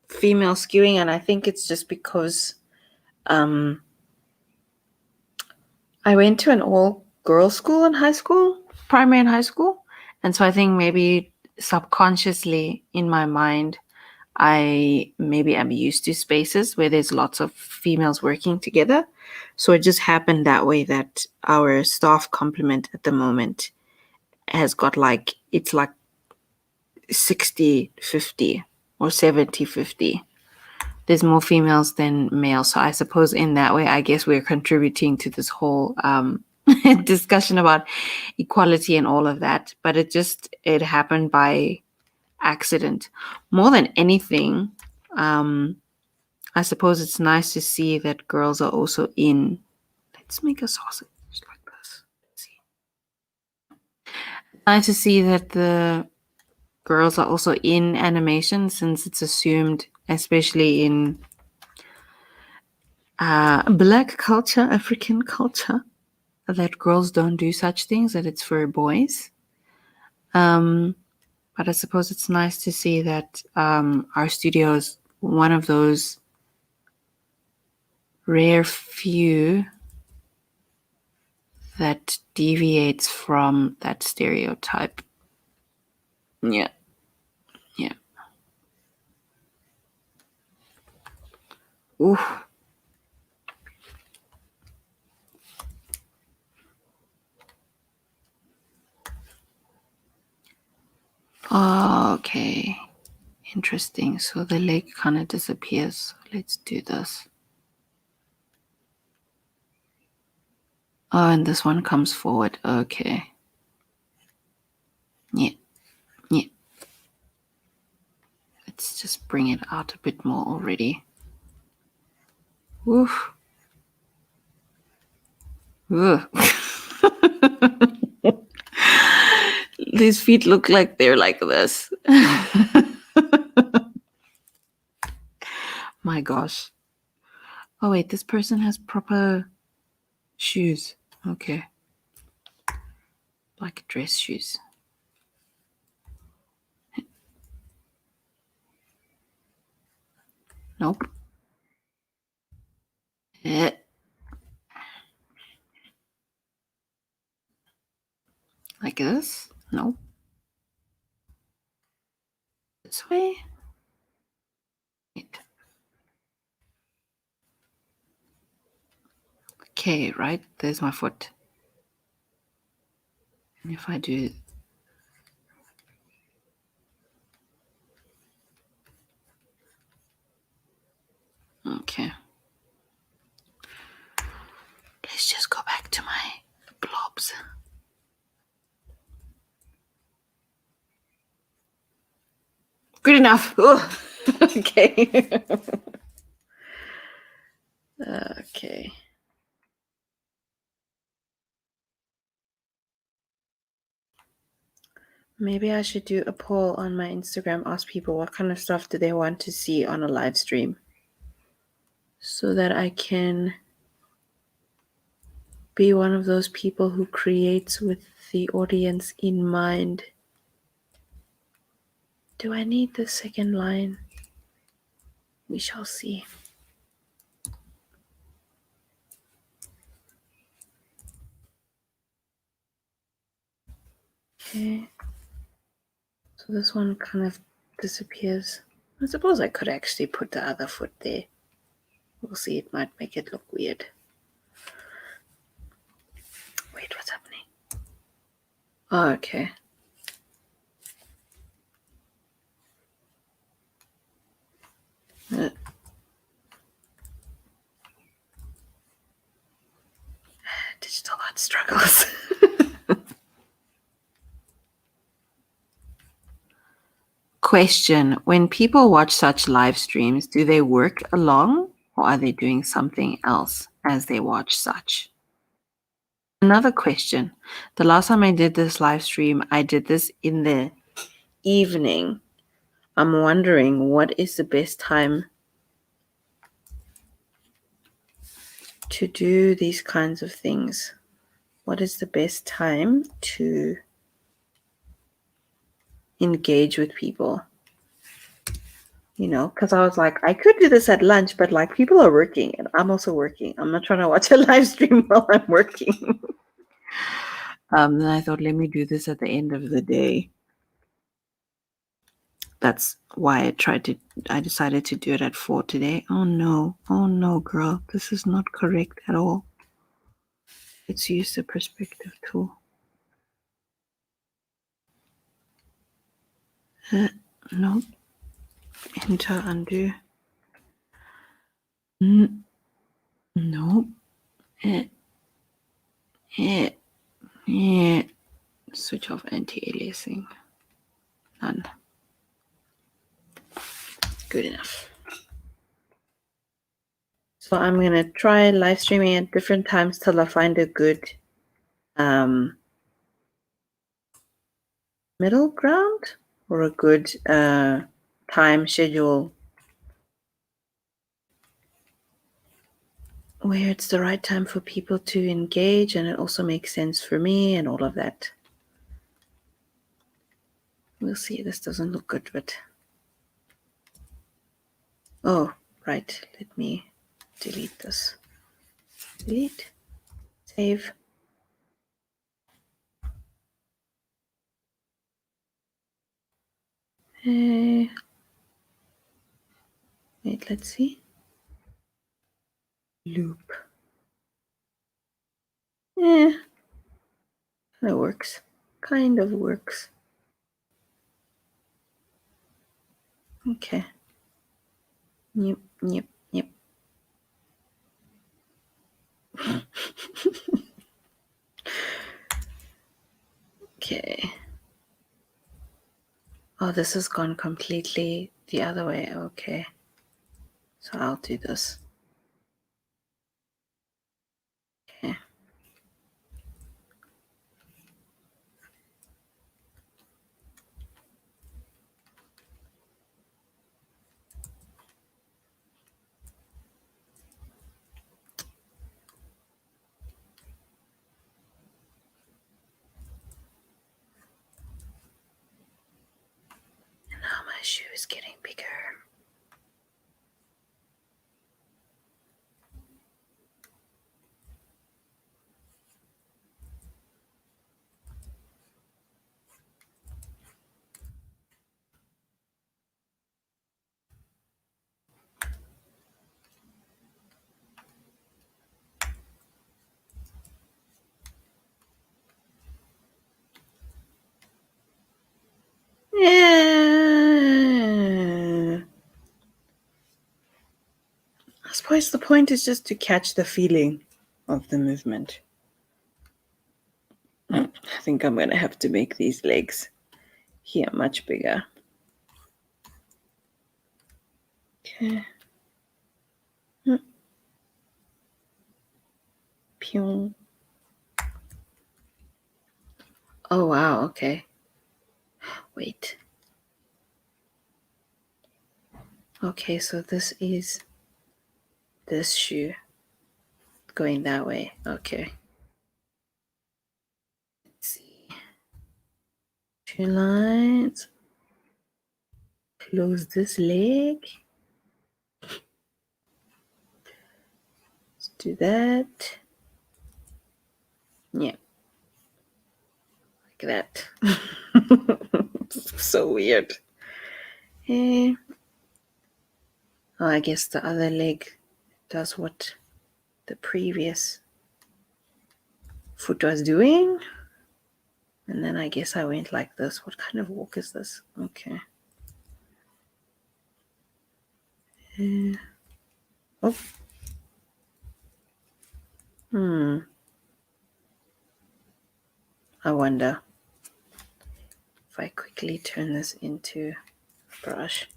S3: female skewing, and I think it's just because I went to an all-girls school in high school, primary and high school, and so I think maybe subconsciously in my mind, I maybe am used to spaces where there's lots of females working together. So it just happened that way that our staff complement at the moment has got like, it's like 60-50 or 70-50. There's more females than males. So I suppose in that way, I guess we're contributing to this whole discussion about equality and all of that. But it happened by accident. More than anything, I suppose it's nice to see that girls are also in. Let's make a sausage like this. Let's see. Nice to see that the girls are also in animation, since it's assumed, especially in Black culture, African culture, that girls don't do such things, that it's for boys. But I suppose it's nice to see that our studio is one of those rare few that deviates from that stereotype. Yeah. Yeah. Ooh. Okay. Interesting. So the leg kind of disappears. Let's do this. Oh, and this one comes forward. Okay. Yeah. Yeah. Let's just bring it out a bit more already. Oof. Ugh. These feet look like they're like this. My gosh. Oh, wait, this person has proper shoes. Okay. Like dress shoes. Nope. Eh. Like this? Nope. This way? Wait. Okay, right? There's my foot. And if I do... Good enough. Ugh. Okay. Okay. Maybe I should do a poll on my Instagram, ask people what kind of stuff do they want to see on a live stream so that I can be one of those people who creates with the audience in mind. Do I need the second line? We shall see. Okay. So this one kind of disappears. I suppose I could actually put the other foot there. We'll see, it might make it look weird. Wait, what's happening? Oh, okay. Digital art struggles. Question: when people watch such live streams, do they work along or are they doing something else as they watch such? Another question: the last time I did this live stream, I did this in the evening. I'm wondering what is the best time to do these kinds of things. What is the best time to engage with people? You know, because I was like, I could do this at lunch, but like people are working and I'm also working. I'm not trying to watch a live stream while I'm working. Then I thought, let me do this at the end of the day. That's why I decided to do it at 4 today. Oh no, girl. This is not correct at all. Let's use the perspective tool. No. Enter, undo. No. Switch off anti-aliasing. None. Good enough. So I'm going to try live streaming at different times till I find a good middle ground or a good time schedule where it's the right time for people to engage and it also makes sense for me and all of that. We'll see. This doesn't look good, but oh, right. Let me delete this. Delete. Save. Wait, let's see. Loop. That works. Kind of works. Okay. Yep. Okay. Oh, this has gone completely the other way. Okay. So I'll do this. Okay. And now my shoe is getting bigger. Yeah. I suppose the point is just to catch the feeling of the movement. I think I'm going to have to make these legs here much bigger. Okay. Pew. Oh, wow. Okay. Wait. Okay, so this is this shoe going that way. Okay. Let's see. 2 lines. Close this leg. Let's do that. Yeah. Like that. So weird. Oh, I guess the other leg does what the previous foot was doing. And then I guess I went like this. What kind of walk is this? Okay. Oh. I wonder if I quickly turn this into a brush.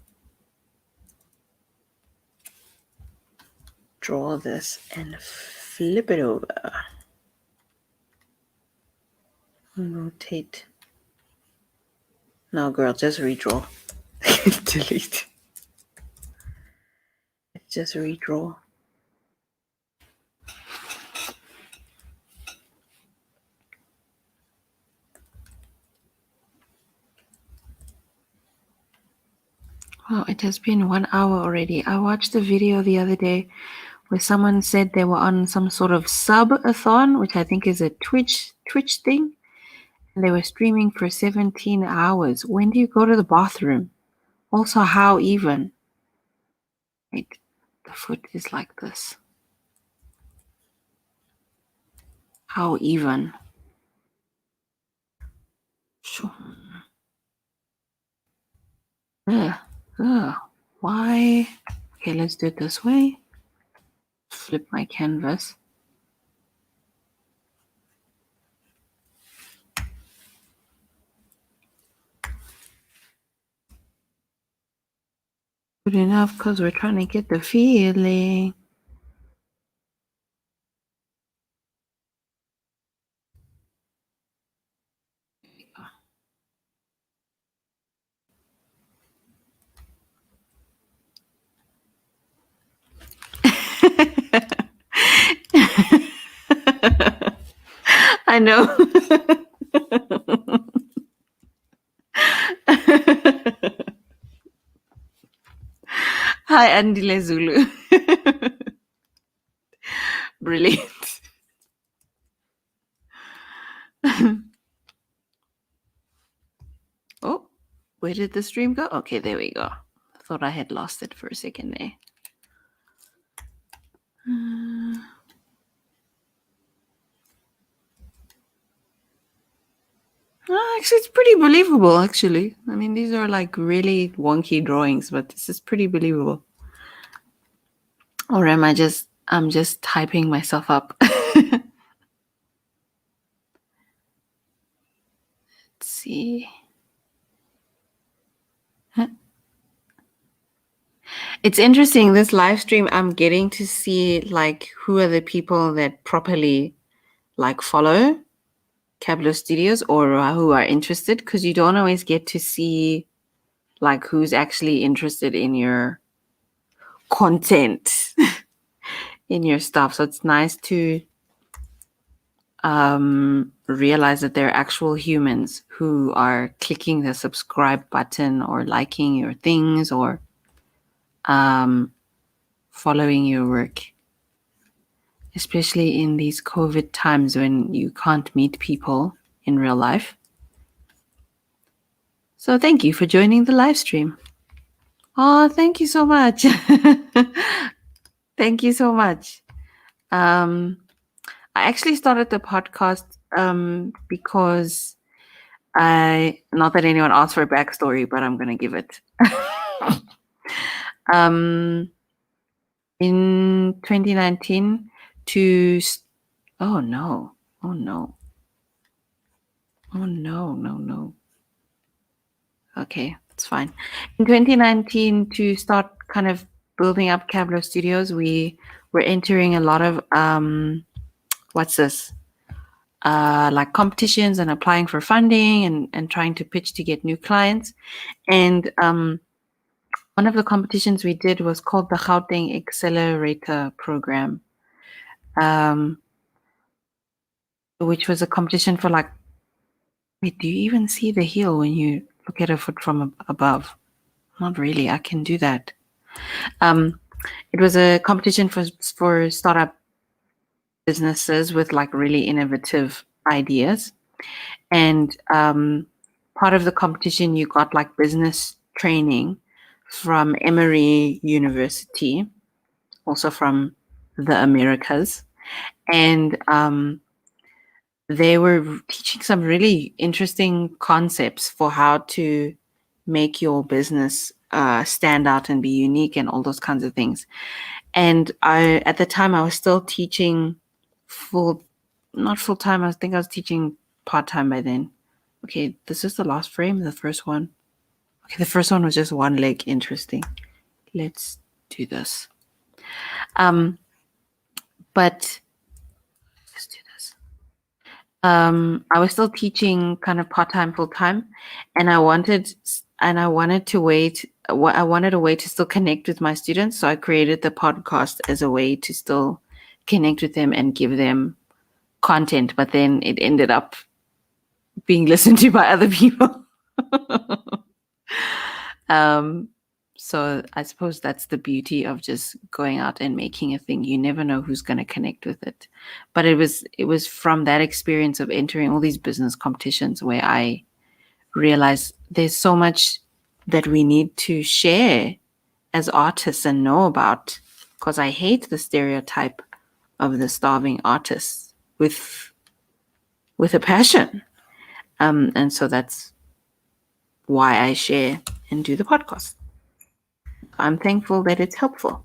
S3: Draw this and flip it over. Rotate. No, girl, just redraw. Delete. Just redraw. Wow, it has been 1 hour already. I watched a video the other day where someone said they were on some sort of sub-a-thon, which I think is a Twitch thing, and they were streaming for 17 hours. When do you go to the bathroom? Also, how even? Wait, the foot is like this. How even? Sure. Why? Okay, let's do it this way. Flip my canvas. Good enough because we're trying to get the feeling. I know. Hi, Andile Zulu. Brilliant. Oh, where did the stream go? Okay, there we go. I thought I had lost it for a second there. Actually, it's pretty believable, actually. I mean, these are like really wonky drawings, but this is pretty believable. Or am I just, I'm just typing myself up. Let's see. It's interesting, this live stream, I'm getting to see like who are the people that properly like follow Cabblow Studios or who are interested, because you don't always get to see like who's actually interested in your content, in your stuff. So it's nice to realize that they're actual humans who are clicking the subscribe button or liking your things or following your work, especially in these COVID times when you can't meet people in real life. So thank you for joining the live stream. Oh, thank you so much. Thank you so much. I actually started the podcast because not that anyone asked for a backstory, but I'm going to give it. In 2019 oh no. Okay, it's fine. In 2019 to start kind of building up Cabblow Studios, we were entering a lot of like competitions and applying for funding and trying to pitch to get new clients. And one of the competitions we did was called the Haunting Accelerator program, which was a competition for like, wait, do you even see the heel when you look at a foot from above? Not really. I can do that. It was a competition for startup businesses with like really innovative ideas. And part of the competition, you got like business training from Emory University, also from the Americas. And they were teaching some really interesting concepts for how to make your business stand out and be unique and all those kinds of things. And at the time, I was still teaching not full time. I think I was teaching part time by then. Okay, this is the last frame, the first one. Okay, the first one was just one leg. Interesting. Let's do this. But let's do this. I was still teaching kind of part time, full time, and I wanted a way to still connect with my students. So I created the podcast as a way to still connect with them and give them content. But then it ended up being listened to by other people. So I suppose that's the beauty of just going out and making a thing. You never know who's going to connect with it. But it was from that experience of entering all these business competitions where I realized there's so much that we need to share as artists and know about, because I hate the stereotype of the starving artist with a passion. And so that's why I share and do the podcast. I'm thankful that it's helpful.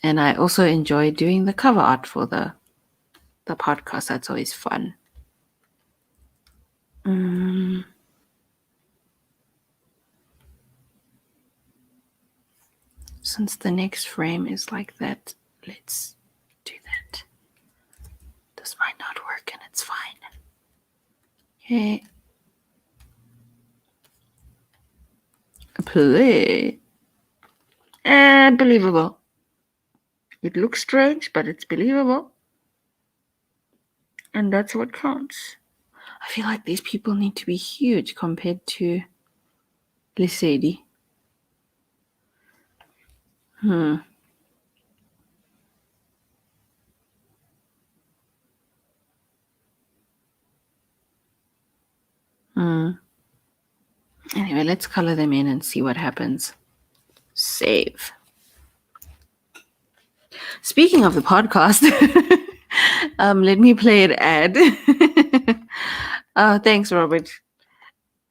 S3: And I also enjoy doing the cover art for the podcast. That's always fun. Since the next frame is like that, let's do that. This might not work and it's fine. Okay. Play. And believable. It looks strange, but it's believable. And that's what counts. I feel like these people need to be huge compared to Lesedi. Anyway, let's color them in and see what happens. Save. Speaking of the podcast, let me play an ad. Thanks, Robert.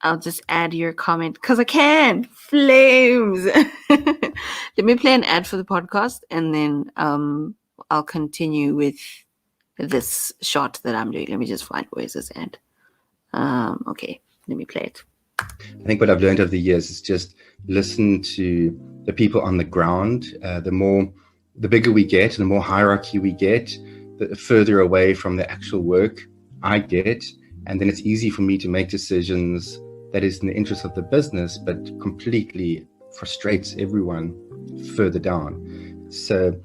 S3: I'll just add your comment because I can. Flames. Let me play an ad for the podcast and then I'll continue with this shot that I'm doing. Let me just find where's this ad. Okay, let me play it.
S4: I think what I've learned over the years is just listen to the people on the ground. The bigger we get and the more hierarchy we get, the further away from the actual work I get. And then it's easy for me to make decisions that is in the interest of the business, but completely frustrates everyone further down. So,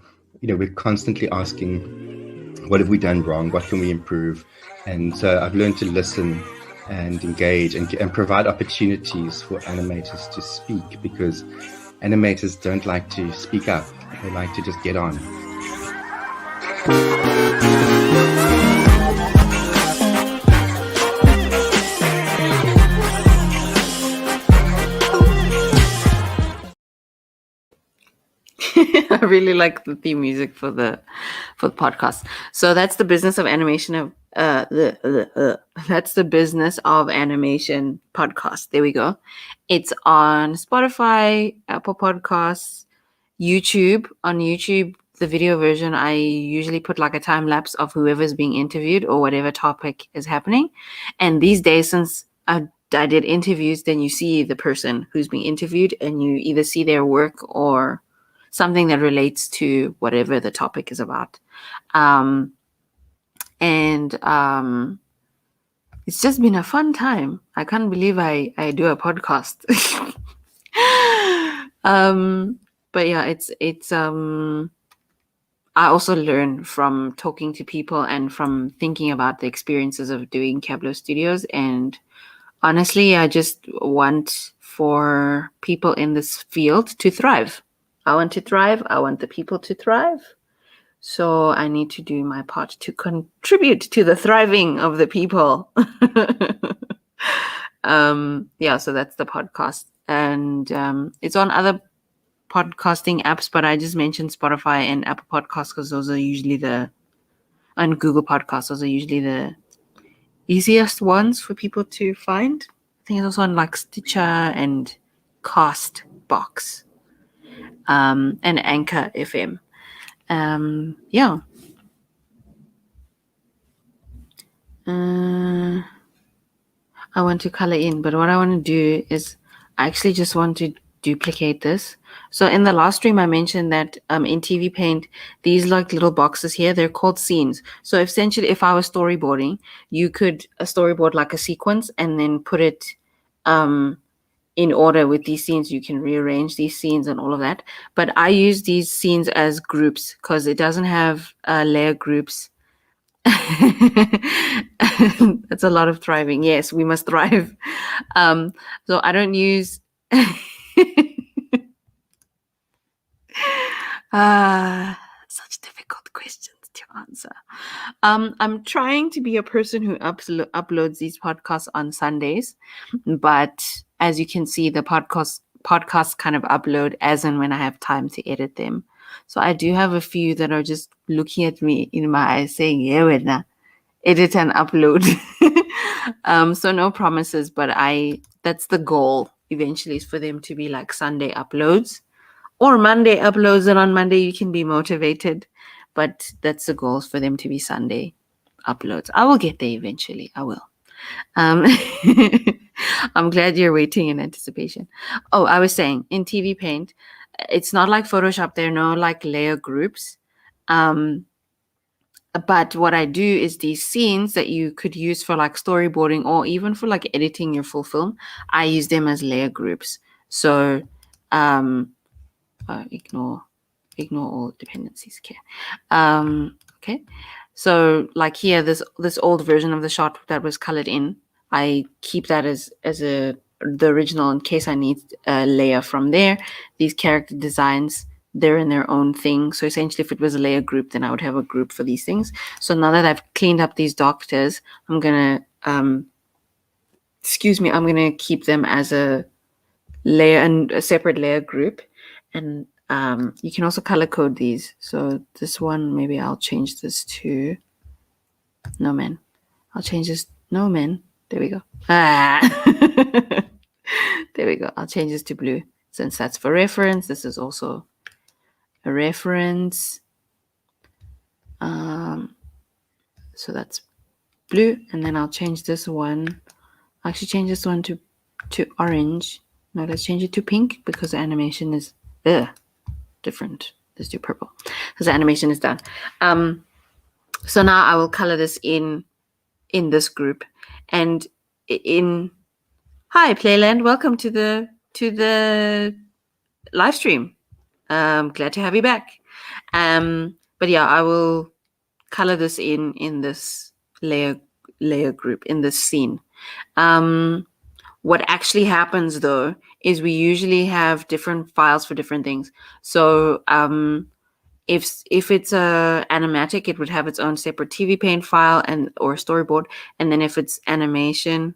S4: we're constantly asking, what have we done wrong? What can we improve? And so I've learned to listen and engage and provide opportunities for animators to speak, because animators don't like to speak up. They like to just get on.
S3: I really like the theme music for the podcast. So that's the business of animation of that's the business of animation podcast. There we go. It's on Spotify, Apple Podcasts, YouTube. On YouTube, the video version, I usually put like a time lapse of whoever's being interviewed or whatever topic is happening. And these days, since I did interviews, then you see the person who's being interviewed and you either see their work or something that relates to whatever the topic is about. It's just been a fun time. I can't believe I do a podcast. But yeah, it's I also learn from talking to people and from thinking about the experiences of doing Cabblow Studios. And honestly, I just want for people in this field to thrive. I want to thrive. I want the people to thrive. So I need to do my part to contribute to the thriving of the people. Yeah, so that's the podcast. And it's on other podcasting apps, but I just mentioned Spotify and Apple Podcasts because those are usually and Google Podcasts, those are usually the easiest ones for people to find. I think it's also on like Stitcher and Castbox, and Anchor FM. Yeah. I want to color in, but what I want to do is I actually just want to duplicate this. So in the last stream, I mentioned that in TV Paint, these like little boxes here, they're called scenes. So essentially, if I was storyboarding, you could storyboard like a sequence and then put it in order with these scenes. You can rearrange these scenes and all of that. But I use these scenes as groups because it doesn't have layer groups. That's a lot of thriving. Yes, we must thrive. So I don't use such difficult questions to answer. I'm trying to be a person who uploads these podcasts on Sundays, but as you can see, the podcasts kind of upload as and when I have time to edit them. So I do have a few that are just looking at me in my eyes saying, yeah, Wedna, edit and upload. So no promises, but that's the goal eventually, is for them to be like Sunday uploads or Monday uploads, and on Monday you can be motivated. But that's the goal, for them to be Sunday uploads. I will get there eventually. I will. I'm glad you're waiting in anticipation. Oh, I was saying, in TV Paint, it's not like Photoshop. There are no like layer groups. But what I do is these scenes that you could use for like storyboarding or even for like editing your full film, I use them as layer groups. So ignore all dependencies. Okay. Okay. So like here, this old version of the shot that was colored in, I keep that as the original in case I need a layer from there. These character designs, they're in their own thing. So essentially, if it was a layer group, then I would have a group for these things. So now that I've cleaned up these doctors, I'm gonna I'm gonna keep them as a layer and a separate layer group. And you can also color code these. So this one, maybe I'll change this to no man. I'll change this no man. There we go. There we go. I'll change this to blue since that's for reference. This is also a reference. So that's blue, and then I'll change this one. I'll actually change this one to orange. No, let's change it to pink because the animation is different. Let's do purple because the animation is done. So now I will color this in this group, and hi Playland, welcome to the live stream. Glad to have you back. But yeah, I will color this in this layer group, in this scene. What actually happens though is we usually have different files for different things. So if it's a animatic, it would have its own separate TV Paint file or storyboard. And then if it's animation,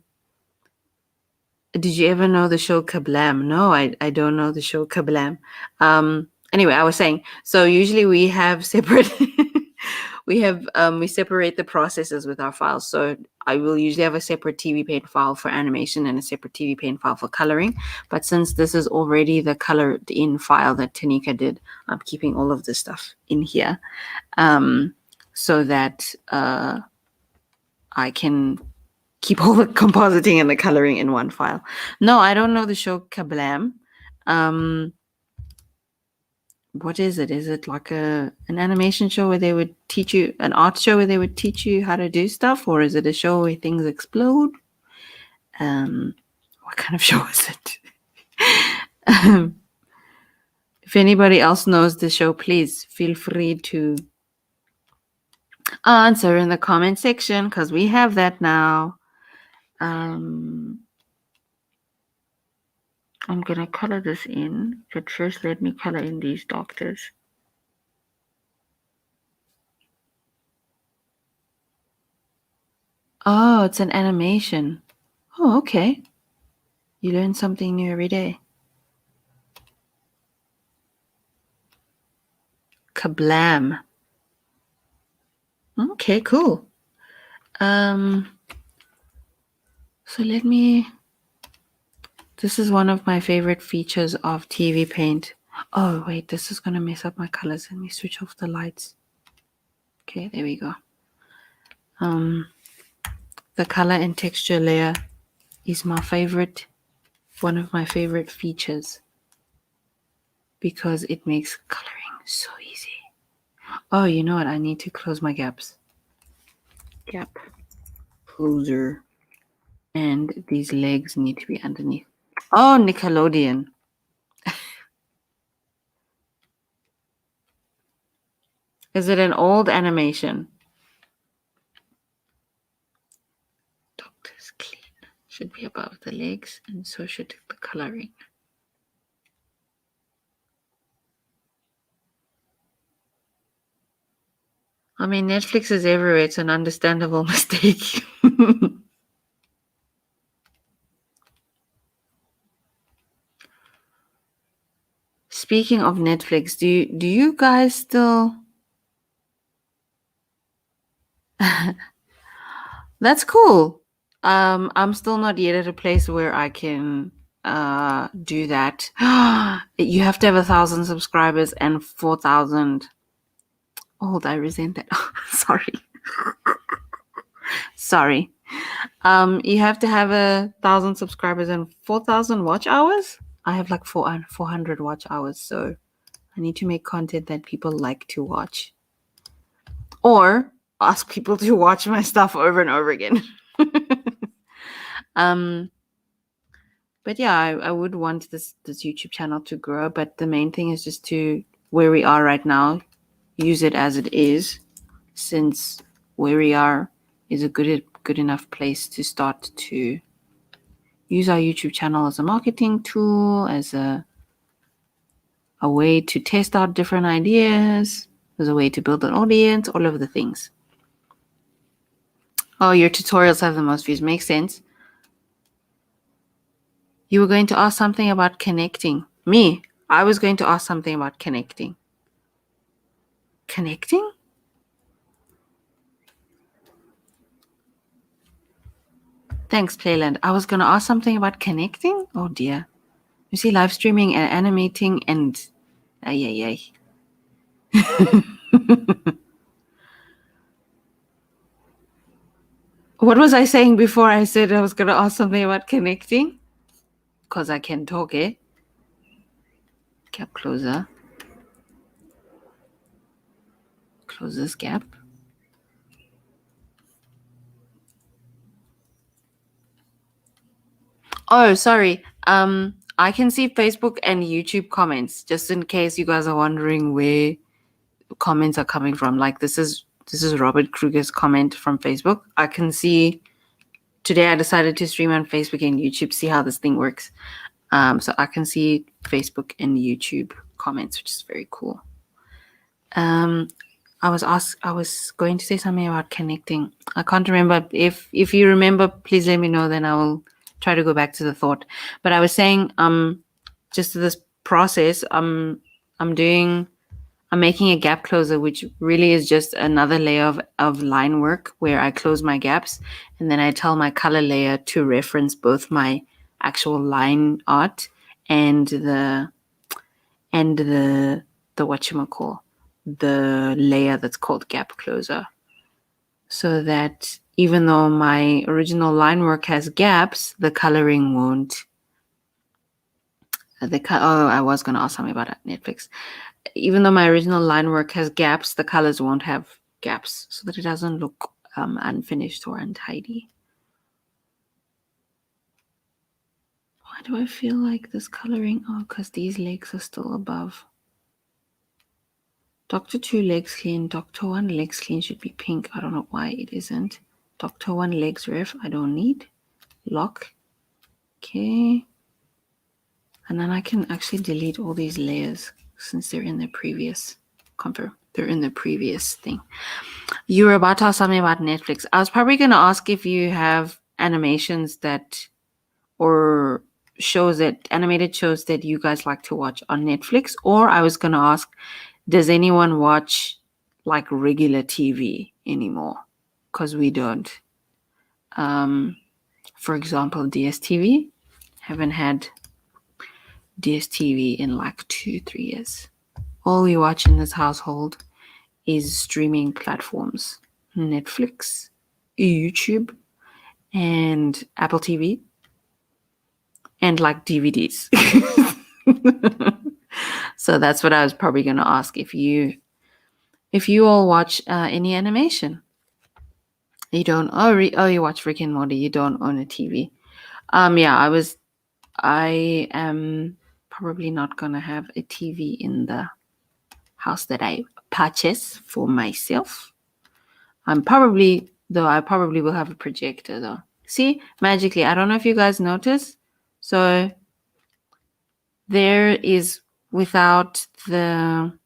S3: did you ever know the show Kablam? No, I don't know the show Kablam. Anyway, I was saying, so usually we have separate we separate the processes with our files. So I will usually have a separate TV Paint file for animation and a separate TV Paint file for coloring. But since this is already the colored in file that Tanika did, I'm keeping all of this stuff in here so that I can keep all the compositing and the coloring in one file. No, I don't know the show Cabblow. What is it? Is it like an animation show where they would teach you, an art show where they would teach you how to do stuff? Or is it a show where things explode? What kind of show is it? If anybody else knows the show, please feel free to answer in the comment section, because we have that now. I'm going to color this in, but first let me color in these doctors. Oh, it's an animation. Oh, okay. You learn something new every day. Kablam. Okay, cool. So let me... This is one of my favorite features of TV Paint. Oh, wait, this is going to mess up my colors. Let me switch off the lights. Okay, there we go. The color and texture layer is my favorite, one of my favorite features, because it makes coloring so easy. Oh, you know what? I need to close my gaps. Gap closer. And these legs need to be underneath. Oh, Nickelodeon. Is it an old animation? Doctor's Clean. Should be above the legs, and so should the coloring. I mean, Netflix is everywhere. It's an understandable mistake. Speaking of Netflix, do you guys still... That's cool. I'm still not yet at a place where I can do that. You have to have 1,000 subscribers and 4,000. Oh, I resent that. Sorry. Sorry. You have to have 1,000 subscribers and 4,000 watch hours. I have like 400 watch hours, so I need to make content that people like to watch, or ask people to watch my stuff over and over again. But yeah, I would want this YouTube channel to grow, but the main thing is just to, where we are right now, use it as it is, since where we are is a good enough place to start to use our YouTube channel as a marketing tool, as a way to test out different ideas, as a way to build an audience, all of the things. Oh, your tutorials have the most views. Makes sense. You were going to ask something about connecting. Me, I was going to ask something about connecting. Connecting? Thanks, Playland. I was going to ask something about connecting? Oh, dear. You see, live streaming and animating and... Ay. What was I saying before I said I was going to ask something about connecting? Because I can talk, eh? Gap closer. Close this gap. Oh, sorry. I can see Facebook and YouTube comments, just in case you guys are wondering where comments are coming from. Like this is Robert Kruger's comment from Facebook. I can see today I decided to stream on Facebook and YouTube, see how this thing works. So I can see Facebook and YouTube comments, which is very cool. I was going to say something about connecting. I can't remember. If you remember, please let me know, then I will try to go back to the thought. But I was saying, just this process, I'm I'm making a gap closer, which really is just another layer of line work where I close my gaps, and then I tell my color layer to reference both my actual line art and the whatchamacall, the layer that's called gap closer. So that even though my original line work has gaps, the coloring won't. I was going to ask something about Netflix. Even though my original line work has gaps, the colors won't have gaps, so that it doesn't look unfinished or untidy. Why do I feel like this coloring? Oh, because these legs are still above. Doctor 2 legs clean. Doctor 1 legs clean should be pink. I don't know why it isn't. Doctor 1 legs ref. I don't need. Lock. Okay. And then I can actually delete all these layers since they're in the previous confirm. They're in the previous thing. You were about to ask something about Netflix. I was probably going to ask if you have animations that, or animated shows that you guys like to watch on Netflix. Or I was going to ask, does anyone watch like regular TV anymore? Because we don't. For example, DSTV. Haven't had DSTV in like 2-3 years. All we watch in this household is streaming platforms. Netflix, YouTube, and Apple TV, and like DVDs. So that's what I was probably going to ask, if you all watch any animation. You don't. You watch Rick and Morty. You don't own a TV. Yeah, I am probably not going to have a TV in the house that I purchase for myself. I probably will have a projector though. See, magically, I don't know if you guys notice. So there is the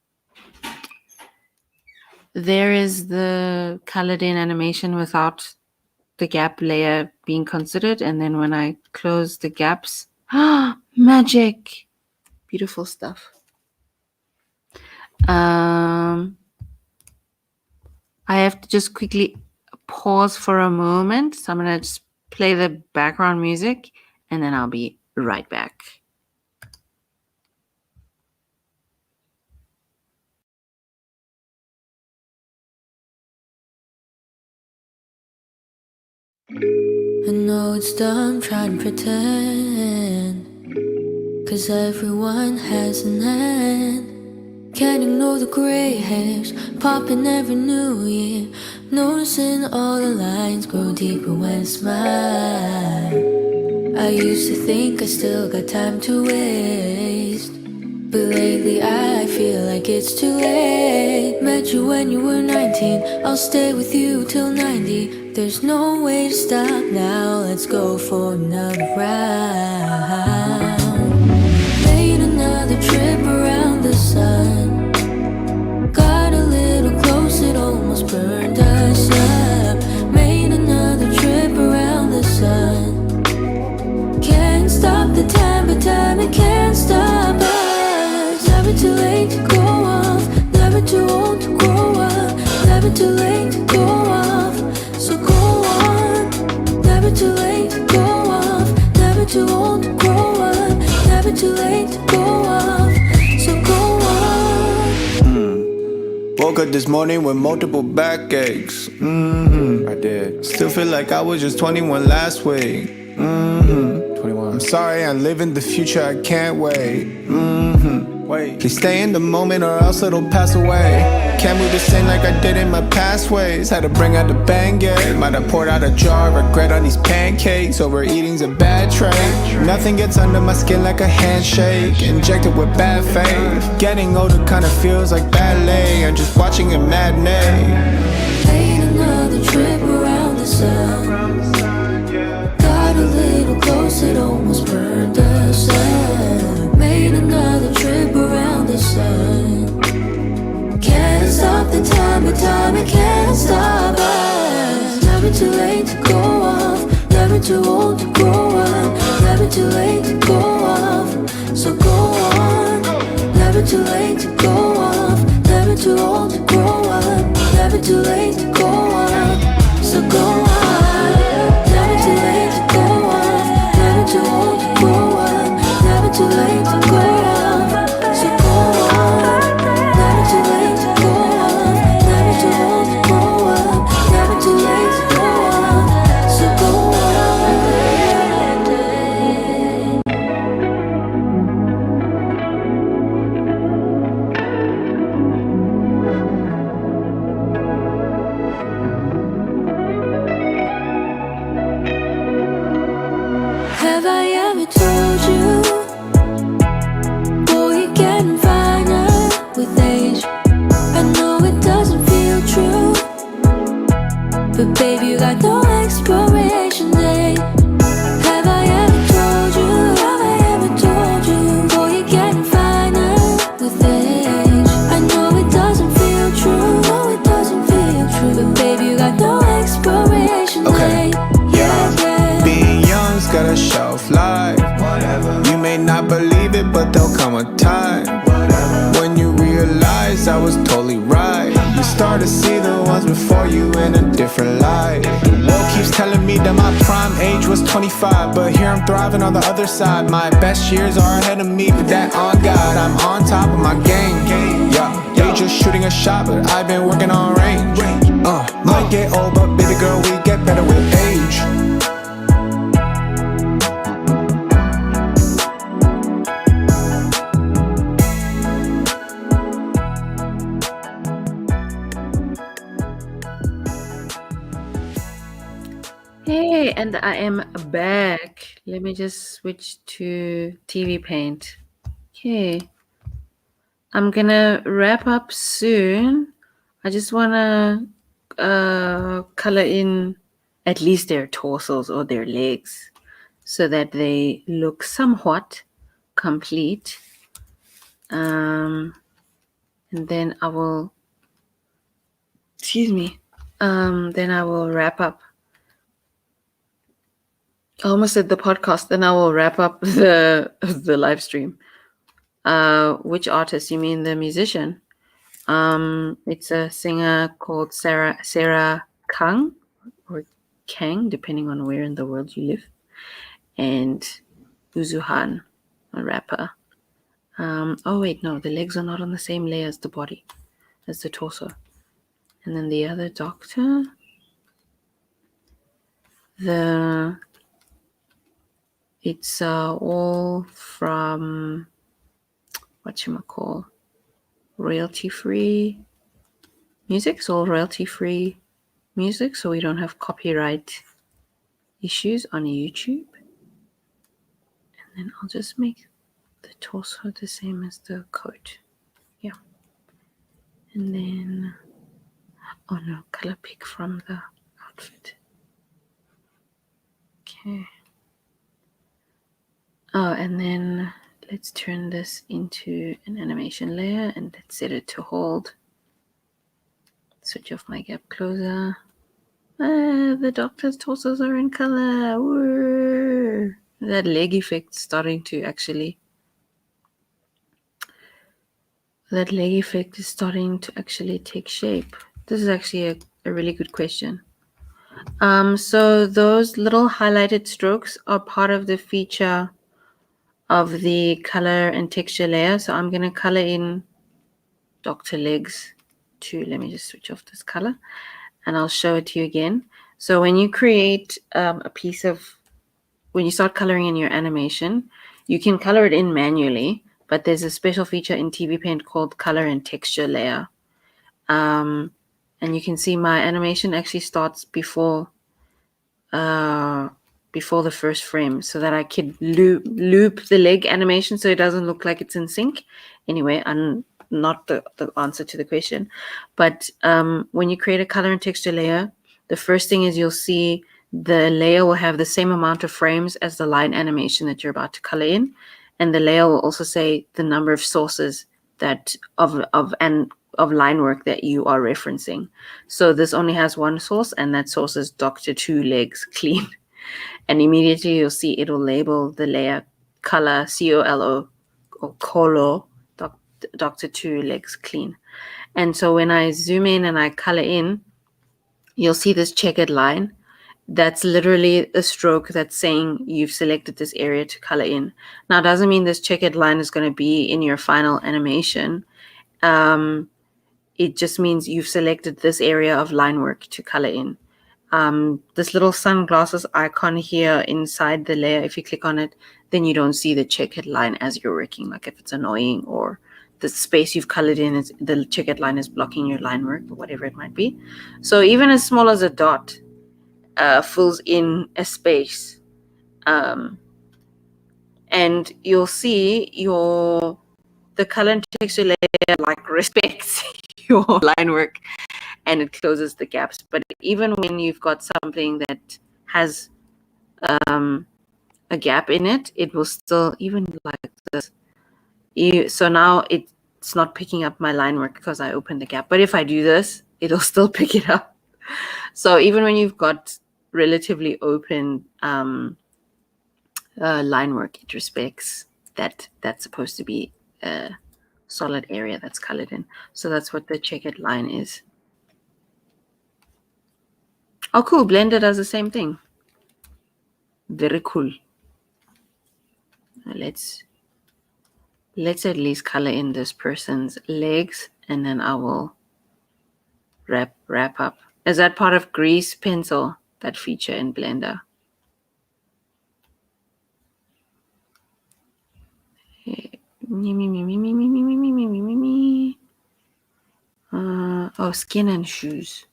S3: colored in animation without the gap layer being considered, and then when I close the gaps, magic, beautiful stuff. I have to just quickly pause for a moment, so I'm gonna just play the background music and then I'll be right back.
S1: I know it's dumb trying to pretend, 'cause everyone has an end. Can't ignore the gray hairs popping every new year. Noticing all the lines grow deeper when I smile. I used to think I still got time to waste, but lately I feel like it's too late. Met you when you were 19, I'll stay with you till 90. There's no way to stop now, let's go for another round. Made another trip around the sun. Got a little close, it almost burned us up. Made another trip around the sun. Can't stop the time, but time it can't stop us. Never too late to go off, never too old to grow up. Never too late to go off, so go on. Never too late to go off, never too old to grow up. Never too late to go off, so go on.
S2: Woke up this morning with multiple backaches. I did. Still feel like I was just 21 last week. 21. I'm sorry, I live in the future, I can't wait. Wait. Please stay in the moment or else it'll pass away. Can't move the same like I did in my past ways. Had to bring out the Bengay. Might have poured out a jar of regret on these pancakes. Overeating's a bad trait. Nothing gets under my skin like a handshake. Injected with bad faith. Getting older kinda feels like ballet. I'm just watching a matinee.
S1: Made another trip around the sun. Got a little close, it almost burned us up. Made another trip around the sun. Can't stop the time, but time it can't stop us. Never too late to go off, never too old to grow up. Never too late to go off, so go on. Never too late to go off, never too late to go on. So go on. Never too late to go on. Never too old to grow up. Never too late to go on. So go on. Never too late to go on. Never too old to grow up. Never too late to go on. So go on. Have I ever told you, boy, you're getting finer with age? I know it doesn't feel true, but baby, you got no expiration date. Have I ever told you, have I ever told you, boy, you're getting finer with age? I know it doesn't feel true, no, it doesn't feel true, but baby, you got no expiration
S2: Okay.
S1: date. Yeah, yeah.
S2: Being young's got a shelf life. You may not believe it, but there'll come a time when you realize I was totally right. You start to see the ones before you in a different light. The world keeps telling me that my prime age was 25, but here I'm thriving on the other side. My best years are ahead of me, but that on God, I'm on top of my game. Yeah, they just shooting a shot, but I've been working on range. Might get old, but baby girl, we get better with age.
S3: Hey, and I am back. Let me just switch to TV Paint. Okay. I'm gonna wrap up soon. I just wanna color in at least their torsos or their legs so that they look somewhat complete. And then I will, then I will wrap up. I almost said the podcast, then I will wrap up the live stream. Which artist? You mean the musician? It's a singer called Sarah Kang or Kang, depending on where in the world you live, and Uzuhan, a rapper. Oh wait, no, the legs are not on the same layer as the body, as the torso. And then the other doctor, it's all from whatchamacall, royalty-free music. It's all royalty-free music, so we don't have copyright issues on YouTube. And then I'll just make the torso the same as the coat. Yeah. And then, oh no, color pick from the outfit. Okay. Oh, and then let's turn this into an animation layer and let's set it to hold. Switch off my gap closer. The doctor's torsos are in color. Woo! That leg effect starting to actually. That leg effect is starting to actually take shape. This is actually a really good question. So those little highlighted strokes are part of the feature of the color and texture layer. So I'm going to color in Dr. Legs to, let me just switch off this color and I'll show it to you again. So when you create a piece of, when you start coloring in your animation, you can color it in manually, but there's a special feature in TV Paint called color and texture layer. And you can see my animation actually starts before the first frame so that I could loop the leg animation so it doesn't look like it's in sync. Anyway, I'm not the answer to the question. But when you create a color and texture layer, the first thing is you'll see the layer will have the same amount of frames as the line animation that you're about to color in. And the layer will also say the number of sources that of line work that you are referencing. So this only has one source, and that source is Dr. Two Legs Clean. And immediately you'll see it'll label the layer color, COLO, or colo, Dr. Two Legs Clean. And so when I zoom in and I color in, you'll see this checkered line. That's literally a stroke that's saying you've selected this area to color in. Now, it doesn't mean this checkered line is going to be in your final animation. It just means you've selected this area of line work to color in. This little sunglasses icon here inside the layer, if you click on it, then you don't see the checkered line as you're working, like if it's annoying or the space you've colored in, the checkered line is blocking your line work or whatever it might be. So even as small as a dot fills in a space. And you'll see the color and texture layer like respects your line work and it closes the gaps. But even when you've got something that has a gap in it, it will still, even like this. So now it's not picking up my line work because I opened the gap. But if I do this, it'll still pick it up. So even when you've got relatively open line work, it respects that that's supposed to be a solid area that's colored in. So that's what the checkered line is. Oh, cool. Blender does the same thing. Very cool. Let's at least color in this person's legs, and then I will wrap up. Is that part of grease pencil, that feature in Blender? Oh, skin and shoes.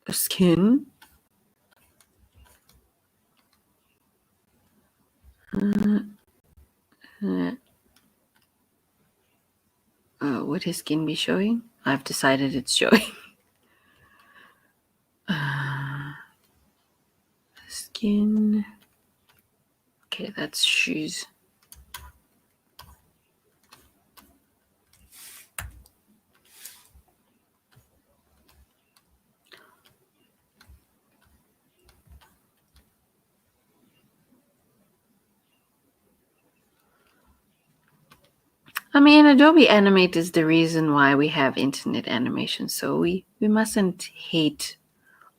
S3: Skin. Would his skin be showing? I've decided it's showing. Skin. Okay, that's shoes. I mean, Adobe Animate is the reason why we have internet animation, so we mustn't hate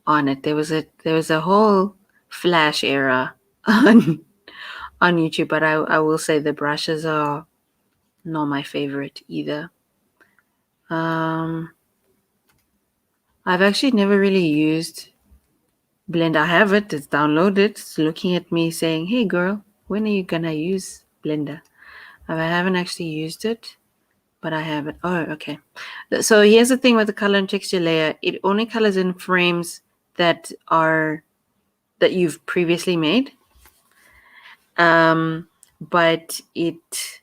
S3: on it. There was a whole Flash era on YouTube, but I will say the brushes are not my favorite either. I've actually never really used Blender. I have it, it's downloaded, it's looking at me saying, hey girl, when are you gonna use Blender? I haven't actually used it, but I have it. Oh, okay. So here's the thing with the color and texture layer. It only colors in frames that you've previously made. But it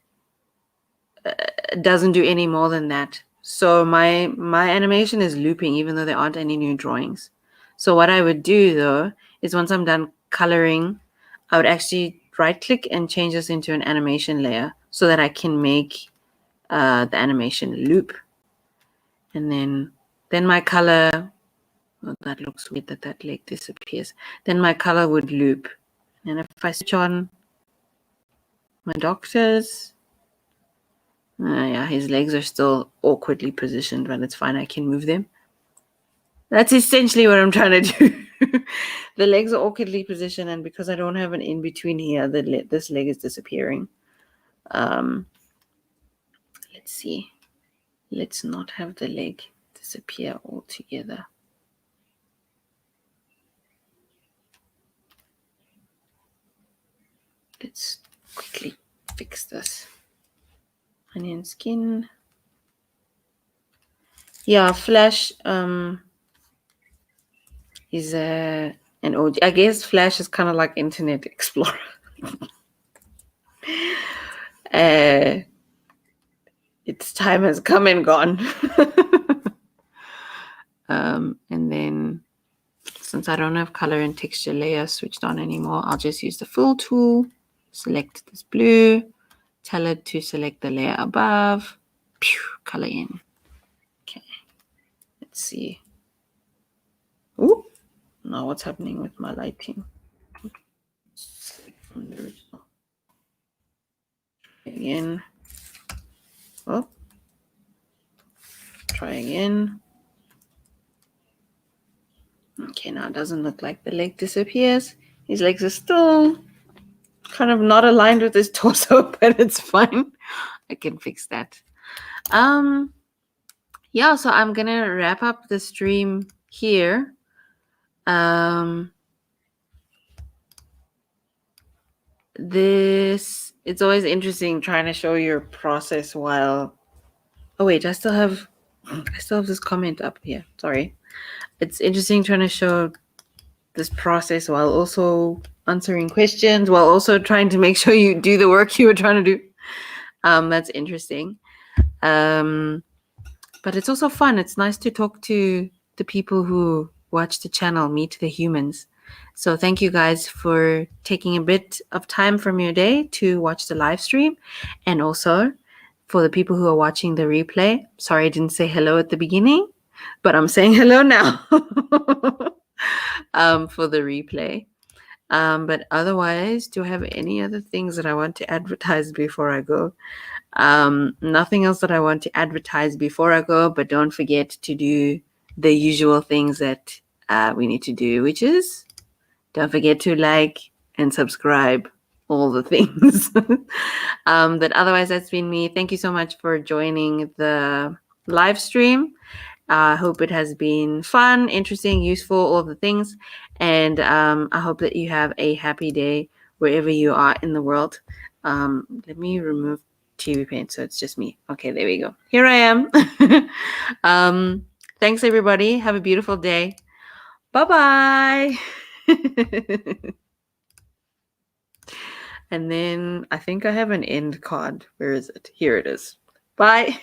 S3: doesn't do any more than that. So my animation is looping even though there aren't any new drawings. So what I would do though is once I'm done coloring, I would actually right click and change this into an animation layer so that I can make the animation loop. And then my color, oh, that looks weird that leg disappears. Then my color would loop. And if I switch on my doctors, yeah, his legs are still awkwardly positioned, but it's fine. I can move them. That's essentially what I'm trying to do. The legs are awkwardly positioned, and because I don't have an in-between here, this leg is disappearing. Let's see. Let's not have the leg disappear altogether. Let's quickly fix this. Onion skin. Yeah, Flash is an OG. I guess Flash is kind of like Internet Explorer. Its time has come and gone. And then since I don't have color and texture layer switched on anymore, I'll just use the fill tool, select this blue, tell it to select the layer above, color in. Okay, let's see. Ooh, now what's happening with my lighting? From the original. Again. Oh. try again. Okay, now it doesn't look like the leg disappears. His legs are still kind of not aligned with his torso, but it's fine. I can fix that. Yeah, so I'm gonna wrap up the stream here. It's always interesting trying to show your process while wait, I still have this comment up here. Sorry. It's interesting trying to show this process while also answering questions, while also trying to make sure you do the work you were trying to do. That's interesting. But it's also fun. It's nice to talk to the people who watch the channel, meet the humans. So thank you guys for taking a bit of time from your day to watch the live stream. And also for the people who are watching the replay. Sorry I didn't say hello at the beginning, but I'm saying hello now for the replay. But otherwise, do I have any other things that I want to advertise before I go? Nothing else that I want to advertise before I go, but don't forget to do the usual things that we need to do, which is don't forget to like and subscribe, all the things. But otherwise, that's been me. Thank you so much for joining the live stream. I hope it has been fun, interesting, useful, all the things. And I hope that you have a happy day wherever you are in the world. Let me remove TV paint so it's just me. Okay, there we go. Here I am. Thanks, everybody. Have a beautiful day. Bye-bye. And then I think I have an end card. Where is it? Here it is. Bye.